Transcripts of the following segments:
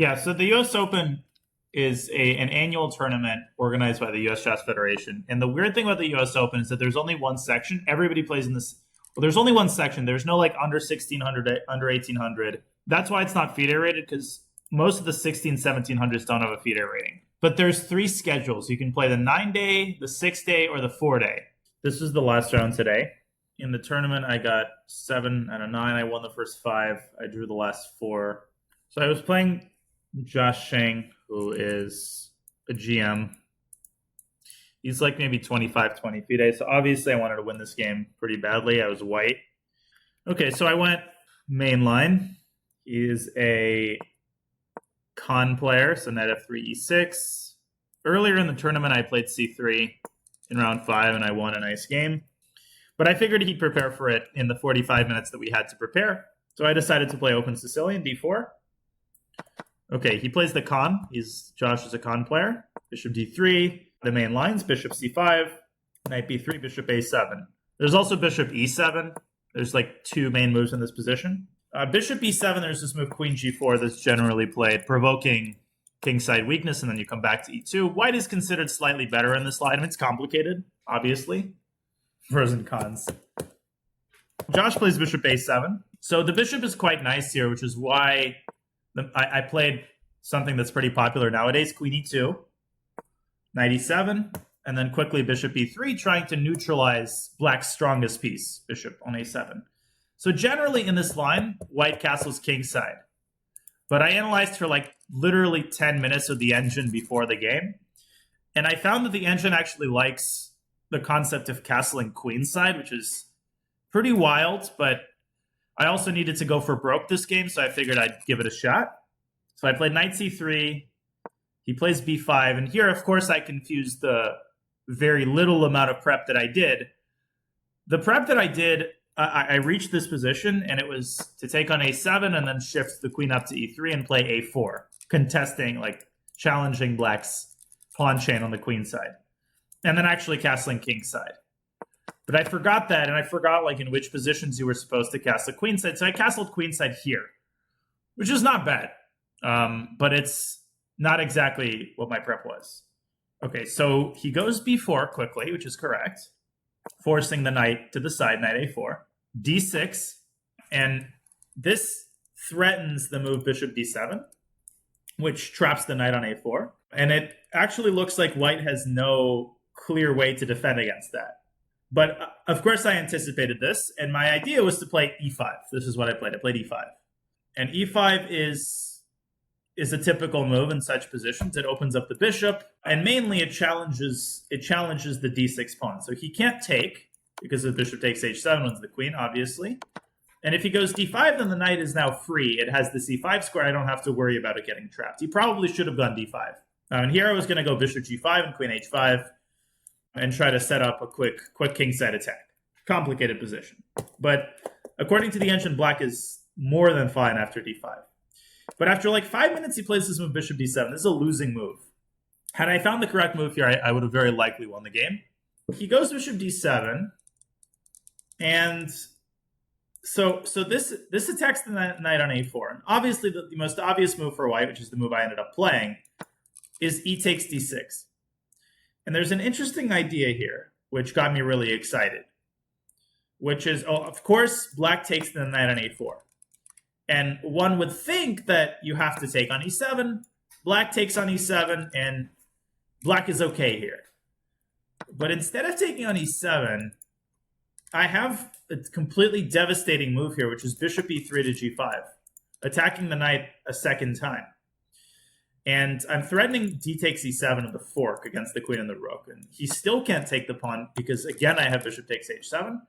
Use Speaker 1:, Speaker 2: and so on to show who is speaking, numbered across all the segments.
Speaker 1: Yeah, so the U.S. Open is an annual tournament organized by the U.S. Chess Federation. And the weird thing about the U.S. Open is that there's only one section. Everybody plays in this. Well, there's only one section. There's no like under 1600, under 1800. That's why it's not FIDE rated, because most of the 16, 1700s don't have a FIDE rating. But there's 3 schedules. You can play the 9-day, the 6-day, or the 4-day. This was the last round today. In the tournament, I got 7 out of 9. I won the first 5. I drew the last 4. So I was playing Josh Sheng, who is a GM. He's like maybe 25, 20 FIDE. So obviously I wanted to win this game pretty badly. I was white. Okay, so I went main line. He is a con player, so knight f3, e6. Earlier in the tournament, I played c3 in round 5, and I won a nice game. But I figured he'd prepare for it in the 45 minutes that we had to prepare. So I decided to play open Sicilian, d4. Okay, he plays the con. Josh is a con player. Bishop d3. The main lines, bishop c5, knight b3, bishop a7. There's also bishop e7. There's like 2 main moves in this position. Bishop e7, there's this move queen g4 that's generally played, provoking kingside weakness, and then you come back to e2. White is considered slightly better in this line. I mean, it's complicated, obviously. Pros and cons. Josh plays bishop a7. So the bishop is quite nice here, which is why I played something that's pretty popular nowadays, queen e2, knight e7, and then quickly bishop e3, trying to neutralize black's strongest piece, bishop on a7. So generally in this line, white castles kingside. But I analyzed for like literally 10 minutes with the engine before the game, and I found that the engine actually likes the concept of castling queenside, which is pretty wild, but I also needed to go for broke this game, so I figured I'd give it a shot. So I played knight c3, he plays b5, and here, of course, I confused the very little amount of prep that I did. The prep that I did, I reached this position, and it was to take on a7 and then shift the queen up to e3 and play a4, contesting, like, challenging black's pawn chain on the queen side, and then actually castling king side. But I forgot that, and I forgot, like, in which positions you were supposed to castle queen side, so I castled queen side here, which is not bad, but it's not exactly what my prep was. Okay, so he goes b4 quickly, which is correct, forcing the knight to the side, knight a4, d6, and this threatens the move bishop d7, which traps the knight on a4, and it actually looks like white has no clear way to defend against that. But of course I anticipated this, and my idea was to play e5. This is what I played. I played e5. And e5 is a typical move in such positions. It opens up the bishop, and mainly it challenges the d6 pawn. So he can't take, because the bishop takes h7, wins the queen, obviously. And if he goes d5, then the knight is now free. It has the c5 square. I don't have to worry about it getting trapped. He probably should have gone d5. And here I was going to go bishop g5 and queen h5 and try to set up a quick kingside attack. Complicated position. But according to the engine, black is more than fine after d5. But after like 5 minutes, he plays this move bishop d7. This is a losing move. Had I found the correct move here, I would have very likely won the game. He goes bishop d7, and so this attacks the knight on a4. And obviously, the most obvious move for white, which is the move I ended up playing, is e takes d6. And there's an interesting idea here, which got me really excited, which is, of course, black takes the knight on a4. And one would think that you have to take on e7, black takes on e7, and black is okay here. But instead of taking on e7, I have a completely devastating move here, which is bishop e3 to g5, attacking the knight a second time. And I'm threatening d takes e7 with the fork against the queen and the rook. And he still can't take the pawn because, again, I have bishop takes h7.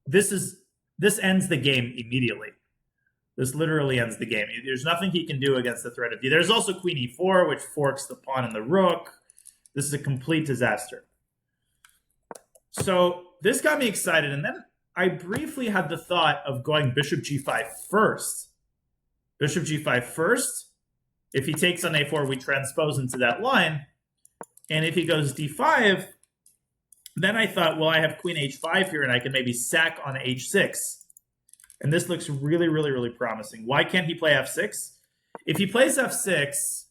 Speaker 1: This ends the game immediately. This literally ends the game. There's nothing he can do against the threat of d. There's also queen e4, which forks the pawn and the rook. This is a complete disaster. So this got me excited. And then I briefly had the thought of going bishop g5 first. Bishop g5 first. If he takes on a4, we transpose into that line. And if he goes d5, then I thought, well, I have queen h5 here, and I can maybe sack on h6. And this looks really, really, really promising. Why can't he play f6? If he plays f6,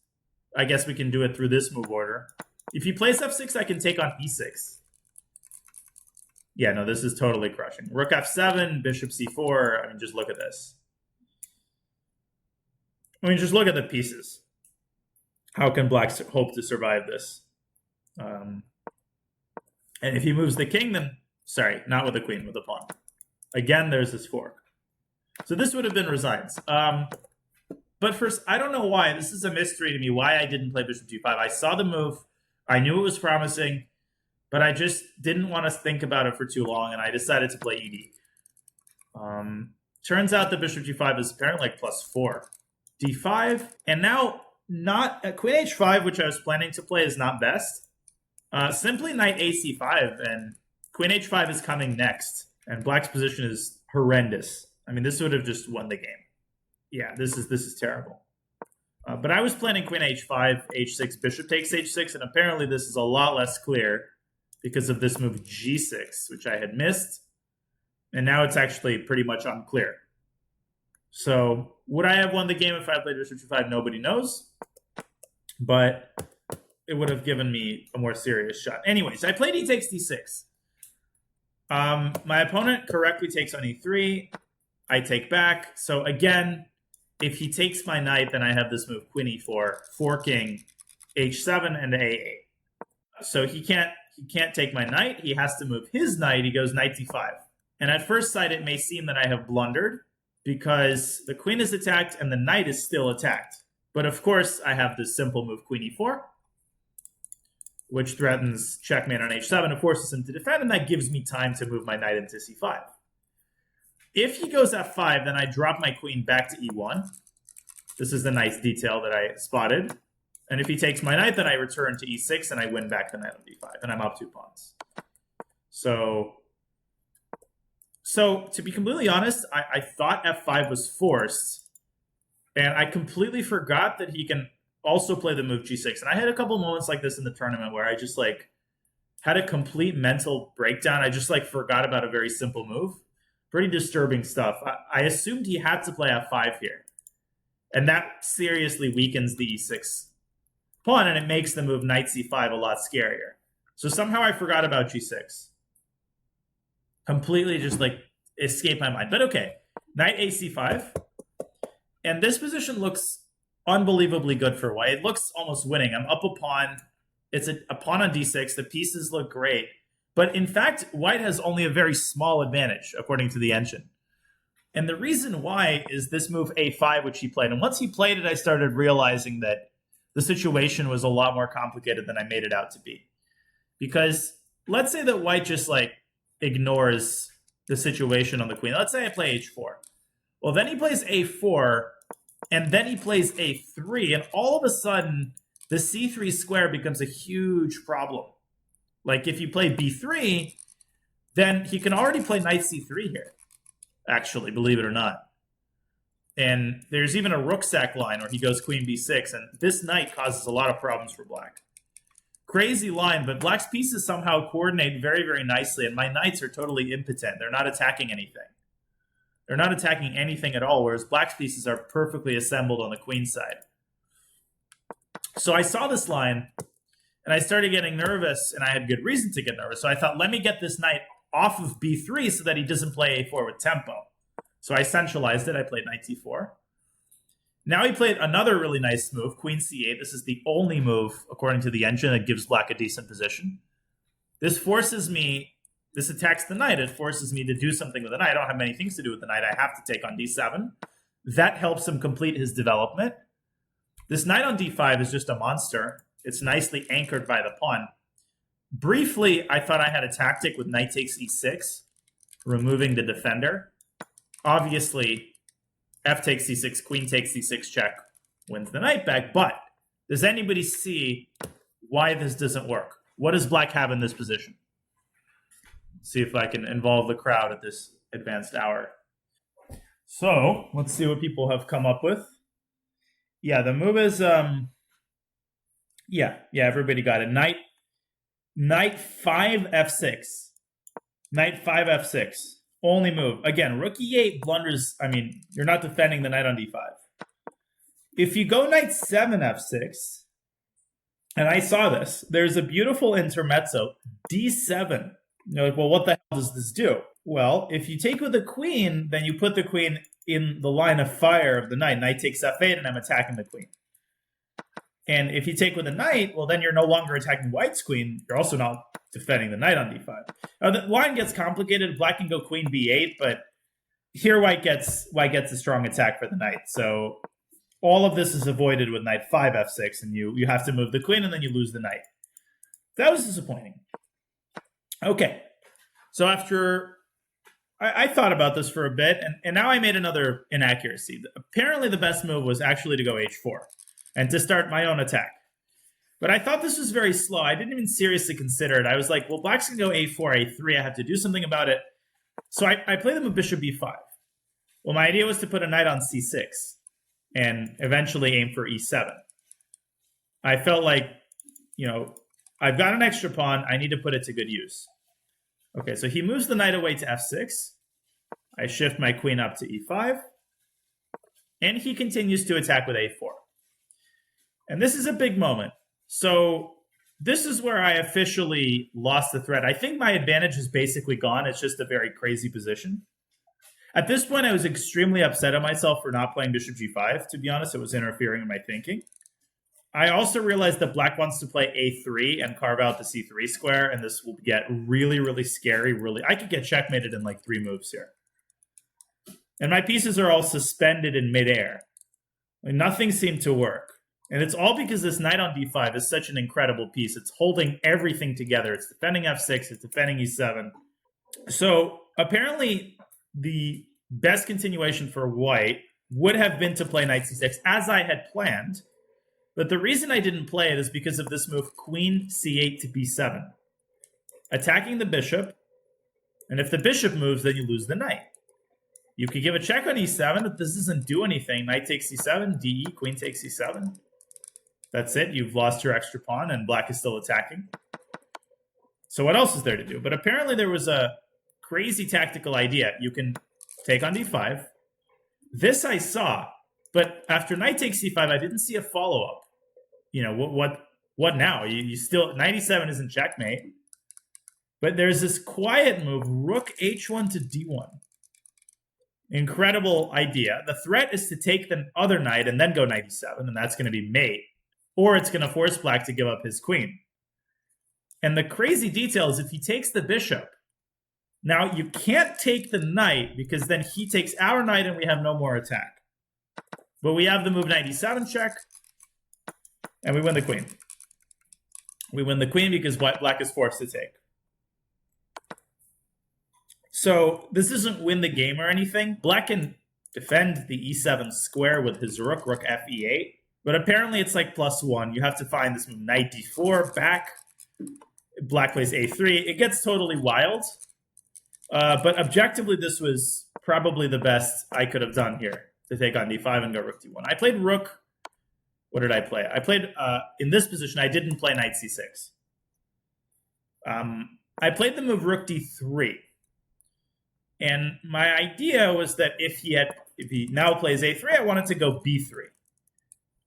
Speaker 1: I guess we can do it through this move order. If he plays f6, I can take on e6. Yeah, no, this is totally crushing. Rook f7, bishop c4. I mean, just look at this. I mean, just look at the pieces. How can black hope to survive this? And if he moves the king, then... Sorry, not with the queen, with the pawn. Again, there's this fork. So this would have been resigns. But first, I don't know why. This is a mystery to me, why I didn't play bishop g5. I saw the move. I knew it was promising. But I just didn't want to think about it for too long, and I decided to play ed. Turns out that bishop g5 is apparently like +4. d5, and now not queen h5, which I was planning to play, is not best. Simply knight ac5, and queen h5 is coming next, and black's position is horrendous. I mean, this would have just won the game. Yeah, this is terrible. But I was planning queen h5, h6, bishop takes h6, and apparently this is a lot less clear because of this move g6, which I had missed. And now it's actually pretty much unclear. So would I have won the game if I played bishop g5? Nobody knows. But it would have given me a more serious shot. Anyways, I played e takes d6. My opponent correctly takes on e3. I take back. So again, if he takes my knight, then I have this move queen e4, forking h7 and a8. So he can't take my knight. He has to move his knight. He goes knight d5. And at first sight, it may seem that I have blundered because the queen is attacked and the knight is still attacked. But of course, I have this simple move queen e4, which threatens checkmate on h7 and forces him to defend, and that gives me time to move my knight into c5. If he goes f5, then I drop my queen back to e1. This is the nice detail that I spotted. And if he takes my knight, then I return to e6 and I win back the knight on d5, and I'm up 2 pawns. So to be completely honest, I thought f5 was forced, and I completely forgot that he can also play the move g6. And I had a couple moments like this in the tournament where I just had a complete mental breakdown. I just forgot about a very simple move. Pretty disturbing stuff. I assumed he had to play f5 here, and that seriously weakens the e6 pawn, and it makes the move knight c5 a lot scarier. So somehow I forgot about g6. Completely just escaped my mind. But okay, knight ac5. And this position looks unbelievably good for white. It looks almost winning. I'm up a pawn. It's a pawn on d6. The pieces look great. But in fact, white has only a very small advantage, according to the engine. And the reason why is this move a5, which he played. And once he played it, I started realizing that the situation was a lot more complicated than I made it out to be. Because let's say that white just ignores the situation on the queen. Let's say I play h4. Well, then he plays a4, and then he plays a3, and all of a sudden, the c3 square becomes a huge problem. If you play b3, then he can already play knight c3 here, actually, believe it or not. And there's even a rook sack line where he goes queen b6, and this knight causes a lot of problems for black. Crazy line, but black's pieces somehow coordinate very, very nicely, and my knights are totally impotent. They're not attacking anything. They're not attacking anything at all, whereas black's pieces are perfectly assembled on the queen side. So I saw this line, and I started getting nervous, and I had good reason to get nervous. So I thought, let me get this knight off of b3 so that he doesn't play a4 with tempo. So I centralized it. I played knight c4. Now he played another really nice move, queen c8. This is the only move, according to the engine, that gives black a decent position. This attacks the knight. It forces me to do something with the knight. I don't have many things to do with the knight. I have to take on d7. That helps him complete his development. This knight on d5 is just a monster. It's nicely anchored by the pawn. Briefly, I thought I had a tactic with knight takes e6, removing the defender. Obviously, f takes c6, queen takes c6 check, wins the knight back. But does anybody see why this doesn't work? What does black have in this position? See if I can involve the crowd at this advanced hour. So let's see what people have come up with. Yeah, the move is yeah, everybody got it. Knight 5 f6. Knight 5 f6. Only move. Again, rook e8 blunders. I mean, you're not defending the knight on d5. if you go knight 7 f6, and I saw this, there's a beautiful intermezzo, d7. You're like, well, what the hell does this do? Well, if you take with the queen, then you put the queen in the line of fire of the knight. Knight takes f8, and I'm attacking the queen. And if you take with a knight, well, then you're no longer attacking white's queen. You're also not defending the knight on d5. Now, the line gets complicated. Black can go queen b8, but here white gets a strong attack for the knight. So all of this is avoided with knight 5 f6, and you have to move the queen, and then you lose the knight. That was disappointing. Okay, so after I thought about this for a bit, and now I made another inaccuracy. Apparently the best move was actually to go h4 and to start my own attack. But I thought this was very slow. I didn't even seriously consider it. I was like, well, black's going to go a4, a3. I have to do something about it. So I played them with bishop b5. Well, my idea was to put a knight on c6 and eventually aim for e7. I felt like, I've got an extra pawn. I need to put it to good use. Okay, so he moves the knight away to f6. I shift my queen up to e5. And he continues to attack with a4. And this is a big moment. So this is where I officially lost the thread. I think my advantage is basically gone. It's just a very crazy position. At this point, I was extremely upset at myself for not playing bishop g5. To be honest, it was interfering in my thinking. I also realized that black wants to play a3 and carve out the c3 square, and this will get really, really scary. I could get checkmated in like 3 moves here. And my pieces are all suspended in midair. Nothing seemed to work. And it's all because this knight on d5 is such an incredible piece. It's holding everything together. It's defending f6. It's defending e7. So apparently the best continuation for white would have been to play knight c6, as I had planned. But the reason I didn't play it is because of this move, queen c8 to b7. Attacking the bishop. And if the bishop moves, then you lose the knight. You could give a check on e7, but this doesn't do anything. Knight takes c7, de, queen takes e7. That's it. You've lost your extra pawn, and black is still attacking. So what else is there to do? But apparently there was a crazy tactical idea. You can take on d5. This I saw, but after knight takes c5, I didn't see a follow-up. What now? You still, knight e7 isn't checkmate. But there's this quiet move, rook h1 to d1. Incredible idea. The threat is to take the other knight and then go knight e7, and that's going to be mate. Or it's going to force black to give up his queen. And the crazy detail is if he takes the bishop, now you can't take the knight because then he takes our knight and we have no more attack. But we have the move knight e7 check, and we win the queen. We win the queen because black is forced to take. So this doesn't win the game or anything. Black can defend the e7 square with his rook f e8. But apparently it's like +1. You have to find this move, knight d4, back. Black plays a3. It gets totally wild. But objectively, this was probably the best I could have done here to take on d5 and go rook d1. I played rook. What did I play? I played, in this position, I didn't play knight c6. I played the move rook d3. And my idea was that if he now plays a3, I wanted to go b3.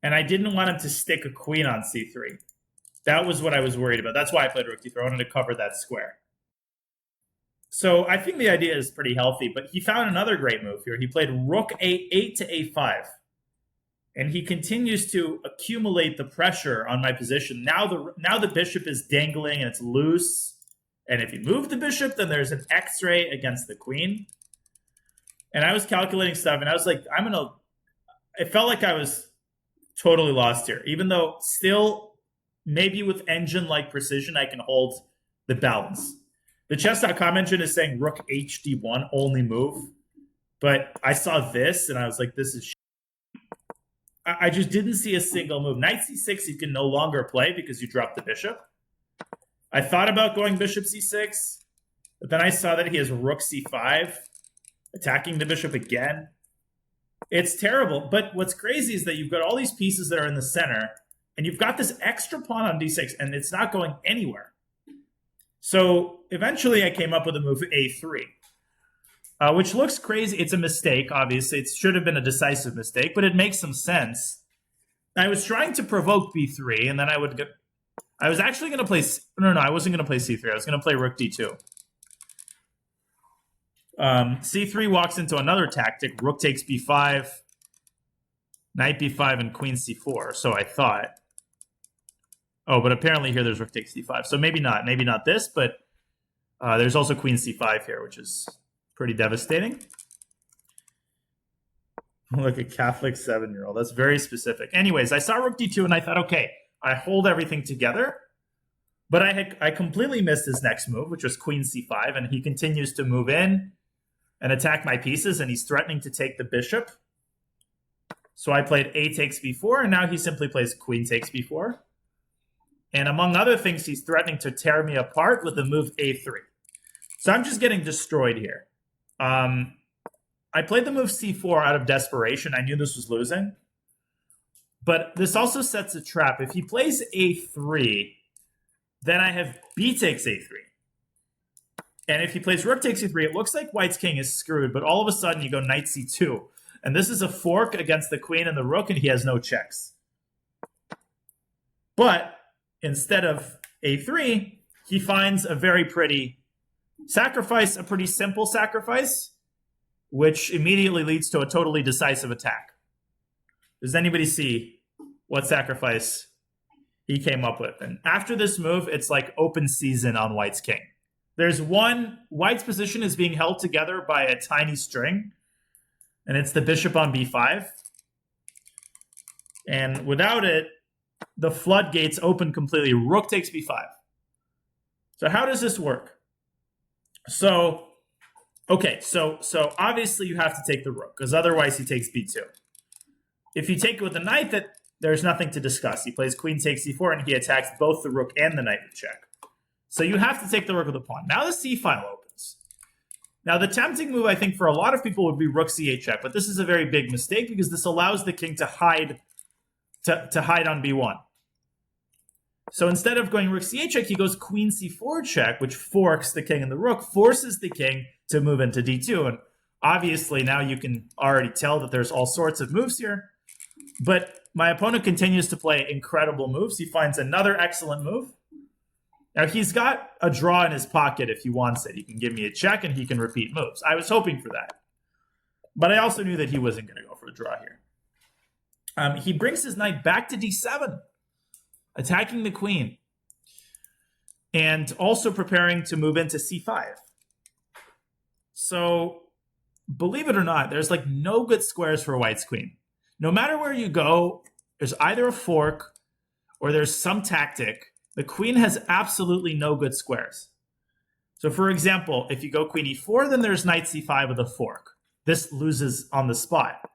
Speaker 1: And I didn't want him to stick a queen on c3. That was what I was worried about. That's why I played rook d3. I wanted to cover that square. So I think the idea is pretty healthy, but he found another great move here. He played rook a8 to a5. And he continues to accumulate the pressure on my position. Now the bishop is dangling and it's loose. And if you move the bishop, then there's an X-ray against the queen. And I was calculating stuff, and I was like, it felt like I was totally lost here. Even though still, maybe with engine-like precision, I can hold the balance. The chess.com engine is saying rook hd1, only move. But I saw this, and I was like, this is I just didn't see a single move. Knight c6 you can no longer play because you dropped the bishop. I thought about going bishop c6, but then I saw that he has rook c5, attacking the bishop again. It's terrible. But what's crazy is that you've got all these pieces that are in the center, and you've got this extra pawn on d6, and it's not going anywhere. So eventually I came up with a move a3, which looks crazy. It's a mistake, obviously. It should have been a decisive mistake, but it makes some sense. I was trying to provoke b3, and then I would get. I was actually going to play. No, I wasn't going to play c3. I was going to play rook d2. C3 walks into another tactic. Rook takes b5, knight b5, and queen c4. So I thought. Oh, but apparently here there's rook takes d5. So maybe not. Maybe not this, but there's also queen c5 here, which is pretty devastating. Look, a Catholic 7-year-old. That's very specific. Anyways, I saw rook d2, and I thought, okay, I hold everything together. But I completely missed his next move, which was queen c5, and he continues to move in and attack my pieces, and he's threatening to take the bishop. So I played a takes b4, and now he simply plays queen takes b4. And among other things, he's threatening to tear me apart with the move a3. So I'm just getting destroyed here. I played the move c4 out of desperation. I knew this was losing. But this also sets a trap. If he plays a3, then I have b takes a3. And if he plays rook takes e3, it looks like white's king is screwed, but all of a sudden you go knight c2. And this is a fork against the queen and the rook, and he has no checks. But instead of a3, he finds a very pretty sacrifice, a pretty simple sacrifice, which immediately leads to a totally decisive attack. Does anybody see what sacrifice he came up with? And after this move, it's like open season on white's king. There's one, white's position is being held together by a tiny string, and it's the bishop on b5. And without it, the floodgates open completely. Rook takes b5. So how does this work? So, okay, so obviously you have to take the rook, because otherwise he takes b2. If you take it with the knight, that there's nothing to discuss. He plays queen takes c4, and he attacks both the rook and the knight with check. So you have to take the rook with the pawn. Now the c file opens. Now the tempting move, I think, for a lot of people would be rook c8 check, but this is a very big mistake because this allows the king to hide to hide on b1. So instead of going rook c8 check, he goes queen c4 check, which forks the king and the rook, forces the king to move into d2. And obviously now you can already tell that there's all sorts of moves here. But my opponent continues to play incredible moves. He finds another excellent move. Now, he's got a draw in his pocket if he wants it. He can give me a check, and he can repeat moves. I was hoping for that. But I also knew that he wasn't going to go for a draw here. He brings his knight back to d7, attacking the queen, and also preparing to move into c5. So, believe it or not, there's like no good squares for white's queen. No matter where you go, there's either a fork or there's some tactic. The queen has absolutely no good squares. So for example, if you go queen e4, then there's knight c5 with a fork. This loses on the spot.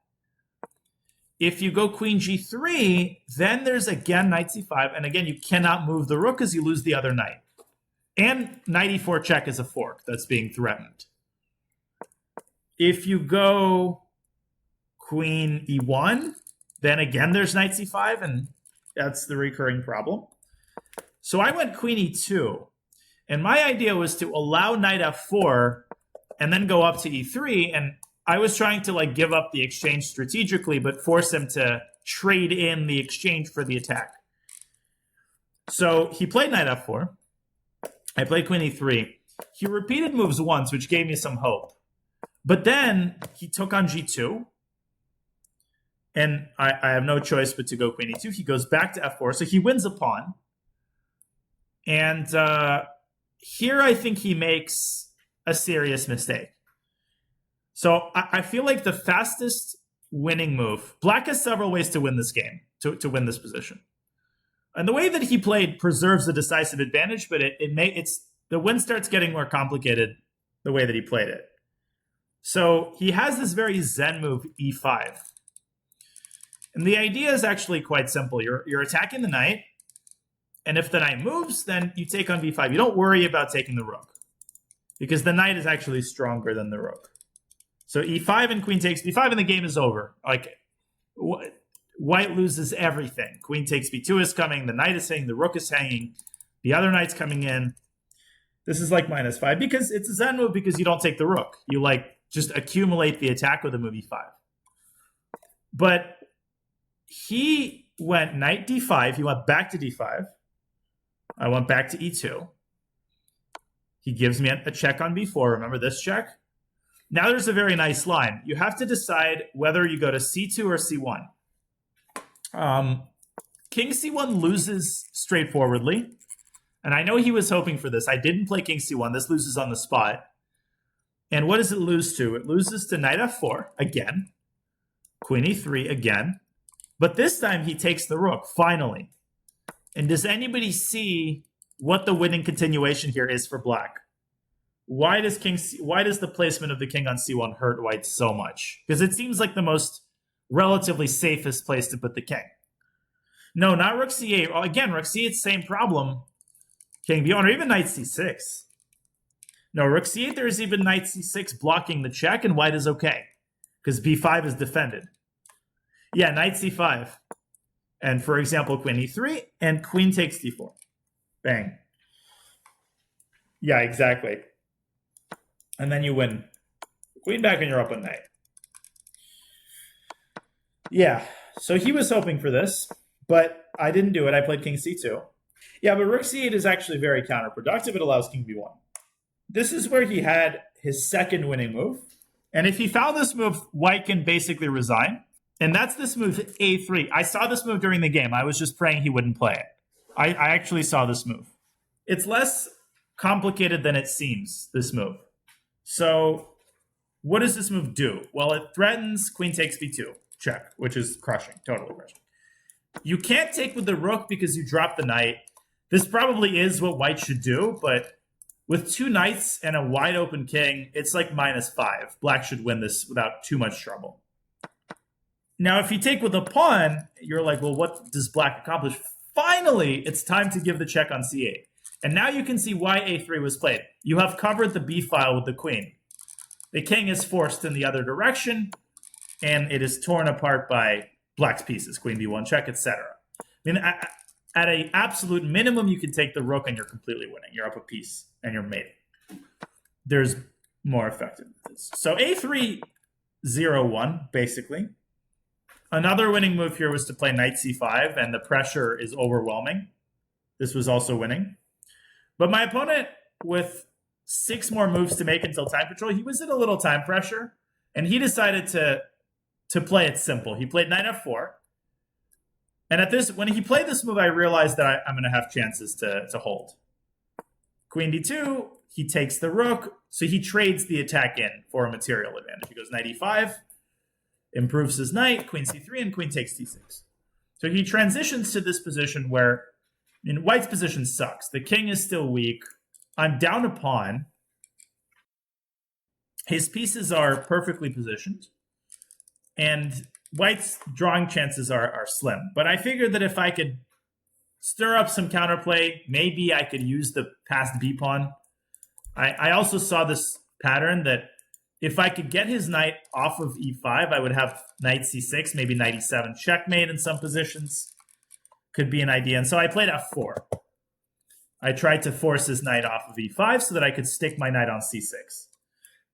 Speaker 1: If you go queen g3, then there's again knight c5, and again, you cannot move the rook because you lose the other knight. And knight e4 check is a fork that's being threatened. If you go queen e1, then again there's knight c5, and that's the recurring problem. So I went queen e2, and my idea was to allow knight f4 and then go up to e3, and I was trying to like give up the exchange strategically, but force him to trade in the exchange for the attack. So he played knight f4. I played queen e3. He repeated moves once, which gave me some hope. But then he took on g2, and I have no choice but to go queen e2. He goes back to f4, so he wins a pawn. And here I think he makes a serious mistake. So I feel like the fastest winning move, Black has several ways to win this game, to win this position. And the way that he played preserves the decisive advantage, but the win starts getting more complicated the way that he played it. So he has this very zen move, e5. And the idea is actually quite simple. You're attacking the knight, and if the knight moves, then you take on b5. You don't worry about taking the rook, because the knight is actually stronger than the rook. So e5 and queen takes b5, and the game is over. Like, white loses everything. Queen takes b2 is coming, the knight is hanging, the rook is hanging, the other knight's coming in. This is like -5, because it's a zen move because you don't take the rook. You like just accumulate the attack with a move e5. But he went knight d5. He went back to d5. I went back to e2. He gives me a check on b4. Remember this check? Now there's a very nice line. You have to decide whether you go to c2 or c1. King c1 loses straightforwardly. And I know he was hoping for this. I didn't play king c1. This loses on the spot. And what does it lose to? It loses to knight f4 again. Queen e3 again. But this time he takes the rook, finally. And does anybody see what the winning continuation here is for black? Why does the placement of the king on c1 hurt white so much? Because it seems like the most relatively safest place to put the king. No, not rook c8. Well, again, rook c8, same problem. King b1, or even knight c6. No, rook c8, there's even knight c6 blocking the check, and white is okay. Because b5 is defended. Yeah, knight c5. And for example, queen e3, and queen takes d4. Bang. Yeah, exactly. And then you win. Queen back and you're up on knight. Yeah, so he was hoping for this, but I didn't do it. I played king c2. Yeah, but rook c8 is actually very counterproductive. It allows king b1. This is where he had his second winning move. And if he found this move, white can basically resign. And that's this move, a3. I saw this move during the game. I was just praying he wouldn't play it. I actually saw this move. It's less complicated than it seems, this move. So what does this move do? Well, it threatens queen takes b2, check, which is crushing, totally crushing. You can't take with the rook because you drop the knight. This probably is what white should do, but with two knights and a wide open king, it's like -5. Black should win this without too much trouble. Now, if you take with a pawn, you're like, well, what does black accomplish? Finally, it's time to give the check on c8. And now you can see why a3 was played. You have covered the b file with the queen. The king is forced in the other direction, and it is torn apart by black's pieces, queen b1 check, etc. I mean, at an absolute minimum, you can take the rook and you're completely winning. You're up a piece and you're mating. There's more effectiveness. So a3, 0-1, basically. Another winning move here was to play knight c5, and the pressure is overwhelming. This was also winning. But my opponent, with 6 more moves to make until time control, he was in a little time pressure, and he decided to play it simple. He played knight f4. And when he played this move, I realized that I'm going to have chances to hold. Queen d2, he takes the rook, so he trades the attack in for a material advantage. He goes knight e5, improves his knight, queen c3, and queen takes d6. So he transitions to this position where, white's position sucks. The king is still weak. I'm down a pawn. His pieces are perfectly positioned. And white's drawing chances are slim. But I figured that if I could stir up some counterplay, maybe I could use the passed b-pawn. I also saw this pattern that if I could get his knight off of e5, I would have knight c6, maybe knight e7 checkmate in some positions. Could be an idea. And so I played f4. I tried to force his knight off of e5 so that I could stick my knight on c6.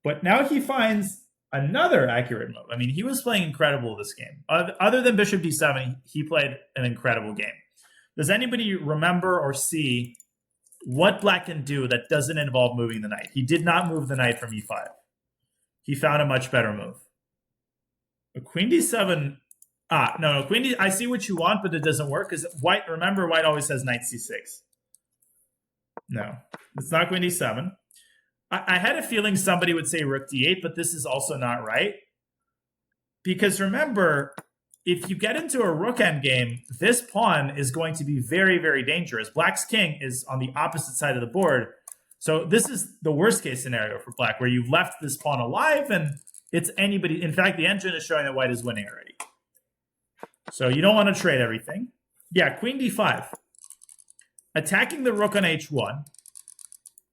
Speaker 1: But now he finds another accurate move. I mean, he was playing incredible this game. Other than bishop d7, he played an incredible game. Does anybody remember or see what black can do that doesn't involve moving the knight? He did not move the knight from e5. He found a much better move. But queen d7... no, queen d... I see what you want, but it doesn't work, because remember, white always says knight c6. No, it's not queen d7. I had a feeling somebody would say rook d8, but this is also not right. Because remember, if you get into a rook endgame, this pawn is going to be very, very dangerous. Black's king is on the opposite side of the board. So this is the worst case scenario for black, where you've left this pawn alive and it's anybody. In fact, the engine is showing that white is winning already. So you don't want to trade everything. Yeah, queen d5. Attacking the rook on h1.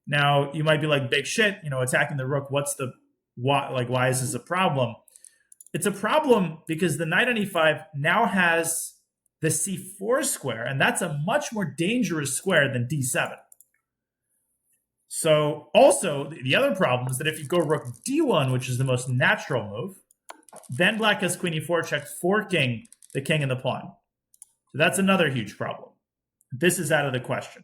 Speaker 1: Now, you might be like, big shit, attacking the rook, why is this a problem? It's a problem because the knight on e5 now has the c4 square, and that's a much more dangerous square than d7. So, also, the other problem is that if you go rook d1, which is the most natural move, then black has queen e4 check, forking the king and the pawn. So that's another huge problem. This is out of the question.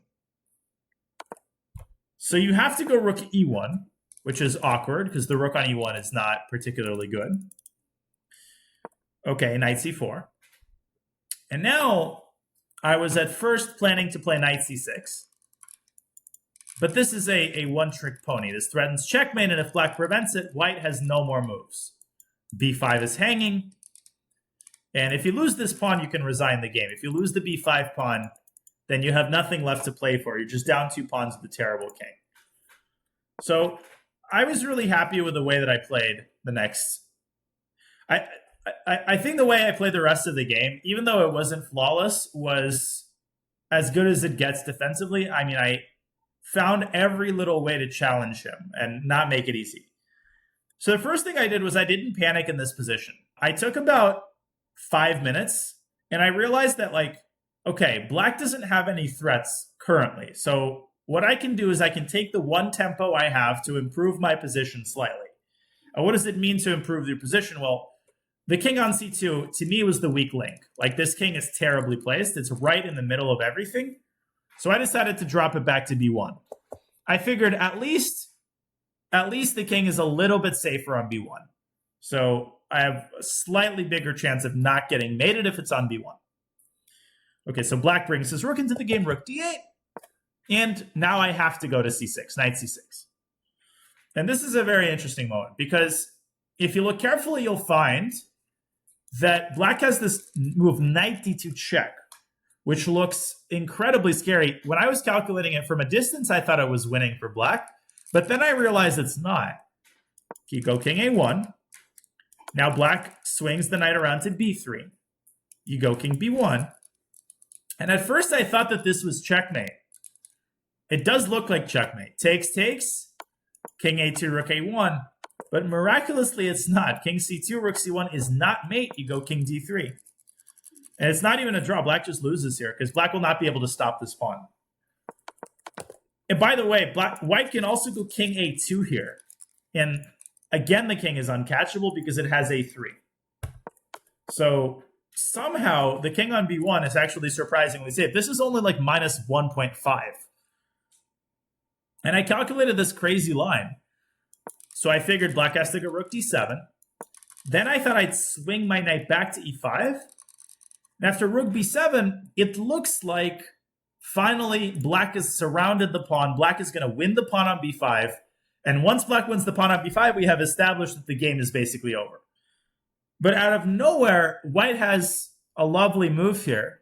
Speaker 1: So you have to go rook e1, which is awkward because the rook on e1 is not particularly good. Okay, knight c4. And now I was at first planning to play knight c6. But this is a one-trick pony. This threatens checkmate, and if black prevents it, white has no more moves. b5 is hanging. And if you lose this pawn, you can resign the game. If you lose the b5 pawn, then you have nothing left to play for. You're just down 2 pawns with the terrible king. So I was really happy with the way that I played the next. I think the way I played the rest of the game, even though it wasn't flawless, was as good as it gets defensively. I mean, I found every little way to challenge him and not make it easy. So the first thing I did was I didn't panic in this position. I took about 5 minutes, and I realized that, like, okay, black doesn't have any threats currently. So what I can do is I can take the one tempo I have to improve my position slightly. And what does it mean to improve your position? Well, the king on c2, to me, was the weak link. Like, this king is terribly placed. It's right in the middle of everything. So I decided to drop it back to b1. I figured at least the king is a little bit safer on b1. So I have a slightly bigger chance of not getting mated if it's on b1. Okay, so black brings his rook into the game, rook d8. And now I have to go to c6, knight c6. And this is a very interesting moment, because if you look carefully, you'll find that black has this move knight d2 check, which looks incredibly scary. When I was calculating it from a distance, I thought I was winning for black, but then I realized it's not. You go king a1. Now black swings the knight around to b3. You go king b1. And at first I thought that this was checkmate. It does look like checkmate. Takes, takes, king a2, rook a1. But miraculously it's not. King c2, rook c1 is not mate. You go king d3. And it's not even a draw. Black just loses here because black will not be able to stop this pawn. And by the way, white can also go king a2 here. And again, the king is uncatchable because it has a3. So somehow the king on b1 is actually surprisingly safe. This is only like minus 1.5. And I calculated this crazy line. So I figured black has to go rook d7. Then I thought I'd swing my knight back to e5. And after rook b7, it looks like finally black has surrounded the pawn. Black is going to win the pawn on b5. And once black wins the pawn on b5, we have established that the game is basically over. But out of nowhere, white has a lovely move here,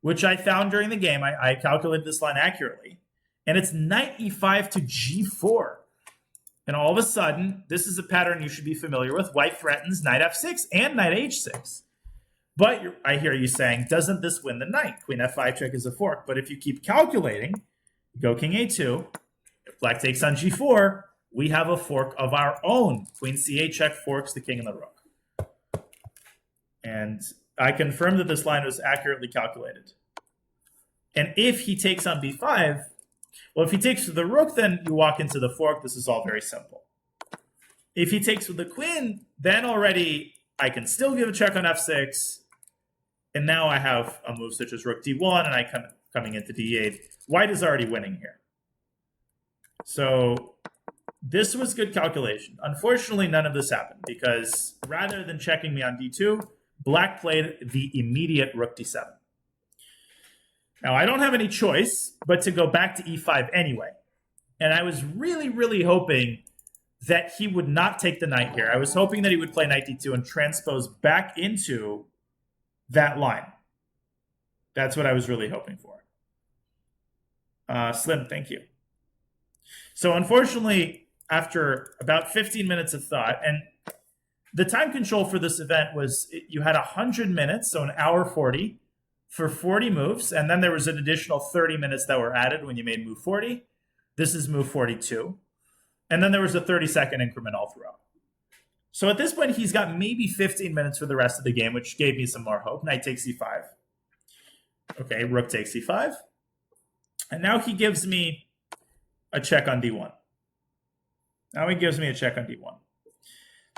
Speaker 1: which I found during the game. I calculated this line accurately. And it's knight e5 to g4. And all of a sudden, this is a pattern you should be familiar with. White threatens knight f6 and knight h6. But I hear you saying, doesn't this win the knight? Queen f5 check is a fork. But if you keep calculating, go king a2. If black takes on g4, we have a fork of our own. Queen c8 check forks the king and the rook. And I confirmed that this line was accurately calculated. And if he takes on b5, well, if he takes with the rook, then you walk into the fork. This is all very simple. If he takes with the queen, then already I can still give a check on f6. And now I have a move such as rook d1, and I coming into d8. White is already winning here. So this was good calculation. Unfortunately, none of this happened because rather than checking me on d2, black played the immediate rook d7. Now, I don't have any choice but to go back to e5 anyway. And I was really, really hoping that he would not take the knight here. I was hoping that he would play knight d2 and transpose back into that line. That's what I was really hoping for. Slim, thank you. So unfortunately, after about 15 minutes of thought, and the time control for this event was you had 100 minutes, so an hour 40, for 40 moves, and then there was an additional 30 minutes that were added when you made move 40. This is move 42. And then there was a 30-second increment all throughout. So at this point, he's got maybe 15 minutes for the rest of the game, which gave me some more hope. Knight takes e5. Okay, rook takes e5. And now he gives me a check on d1. Now he gives me a check on d1.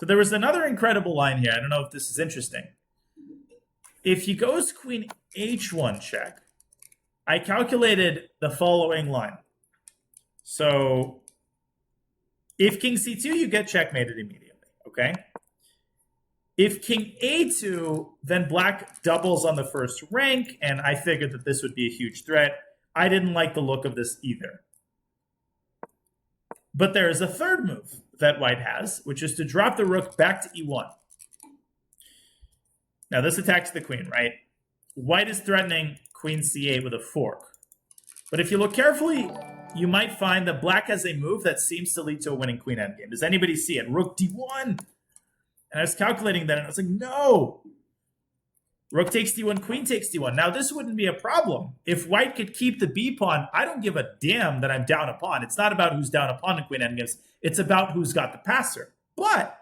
Speaker 1: So there was another incredible line here. I don't know if this is interesting. if he goes queen h1 check, I calculated the following line. So if king c2, you get checkmated immediately, okay? If king a2, then black doubles on the first rank, and I figured that this would be a huge threat. I didn't like the look of this either. But there is a third move that white has, which is to drop the rook back to e1. Now this attacks the queen, right? White is threatening queen c8 with a fork. But if you look carefully, you might find that black has a move that seems to lead to a winning queen endgame. Does anybody see it? Rook d1. And I was calculating that, and I was like, no. Rook takes d1, queen takes d1. Now, this wouldn't be a problem. If white could keep the b pawn, I don't give a damn that I'm down a pawn. It's not about who's down a pawn in queen endgames. It's about who's got the passer. But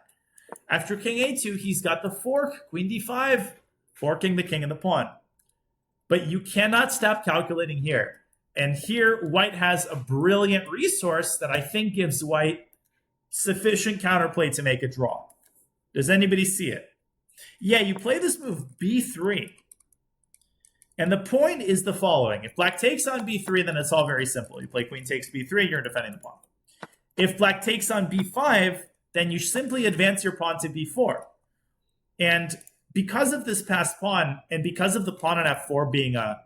Speaker 1: after king a2, he's got the fork, queen d5, forking the king and the pawn. But you cannot stop calculating here. And here, white has a brilliant resource that I think gives white sufficient counterplay to make a draw. Does anybody see it? Yeah, you play this move b3. And the point is the following. If black takes on b3, then it's all very simple. You play queen takes b3, you're defending the pawn. If black takes on b5, then you simply advance your pawn to b4. And because of this passed pawn, and because of the pawn on f4 being a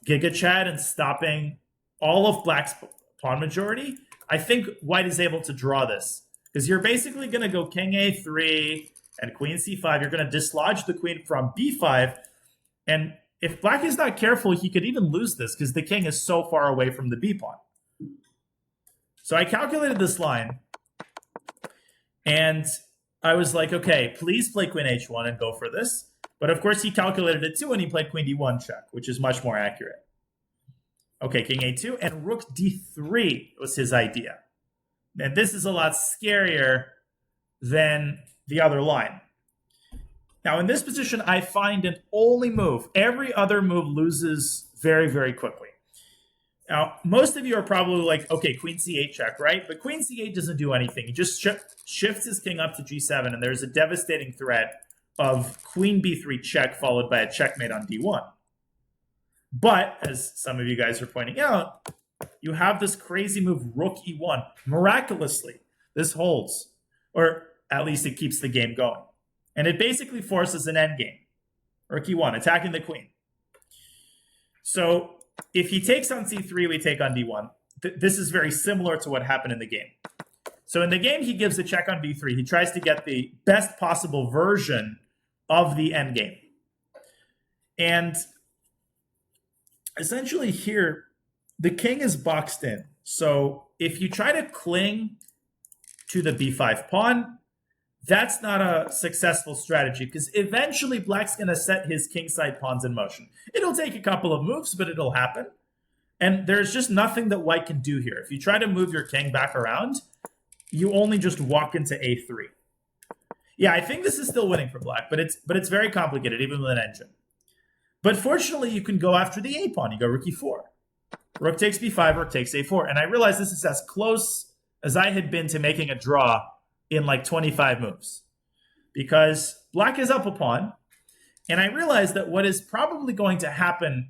Speaker 1: Giga Chad and stopping all of black's pawn majority, I think white is able to draw this. Because you're basically going to go king a3 and queen c5. You're going to dislodge the queen from b5. And if black is not careful, he could even lose this because the king is so far away from the b pawn. So I calculated this line. And I was like, okay, please play queen h1 and go for this. But of course, he calculated it too, and he played queen d1 check, which is much more accurate. Okay, king a2, and rook d3 was his idea. And this is a lot scarier than the other line. Now, in this position, I find an only move. Every other move loses very, very quickly. Now, most of you are probably like, okay, queen c8 check, right? But queen c8 doesn't do anything. He just shifts his king up to g7, and there's a devastating threat of queen b3 check followed by a checkmate on d1. But, as some of you guys are pointing out, you have this crazy move, rook e1. Miraculously, this holds. Or at least it keeps the game going. And it basically forces an endgame. Rook e1, attacking the queen. So, if he takes on c3, we take on d1. This is very similar to what happened in the game. So in the game, he gives a check on b3. He tries to get the best possible version of the endgame. And essentially here, the king is boxed in. So if you try to cling to the b5 pawn, that's not a successful strategy because eventually black's going to set his kingside pawns in motion. It'll take a couple of moves, but it'll happen. And there's just nothing that white can do here. If you try to move your king back around, you only just walk into a3. Yeah, I think this is still winning for black, but it's very complicated, even with an engine. But fortunately, you can go after the a pawn. You go rook e4. Rook takes b5, rook takes a4. And I realize this is as close as I had been to making a draw in like 25 moves. Because black is up a pawn. And I realize that what is probably going to happen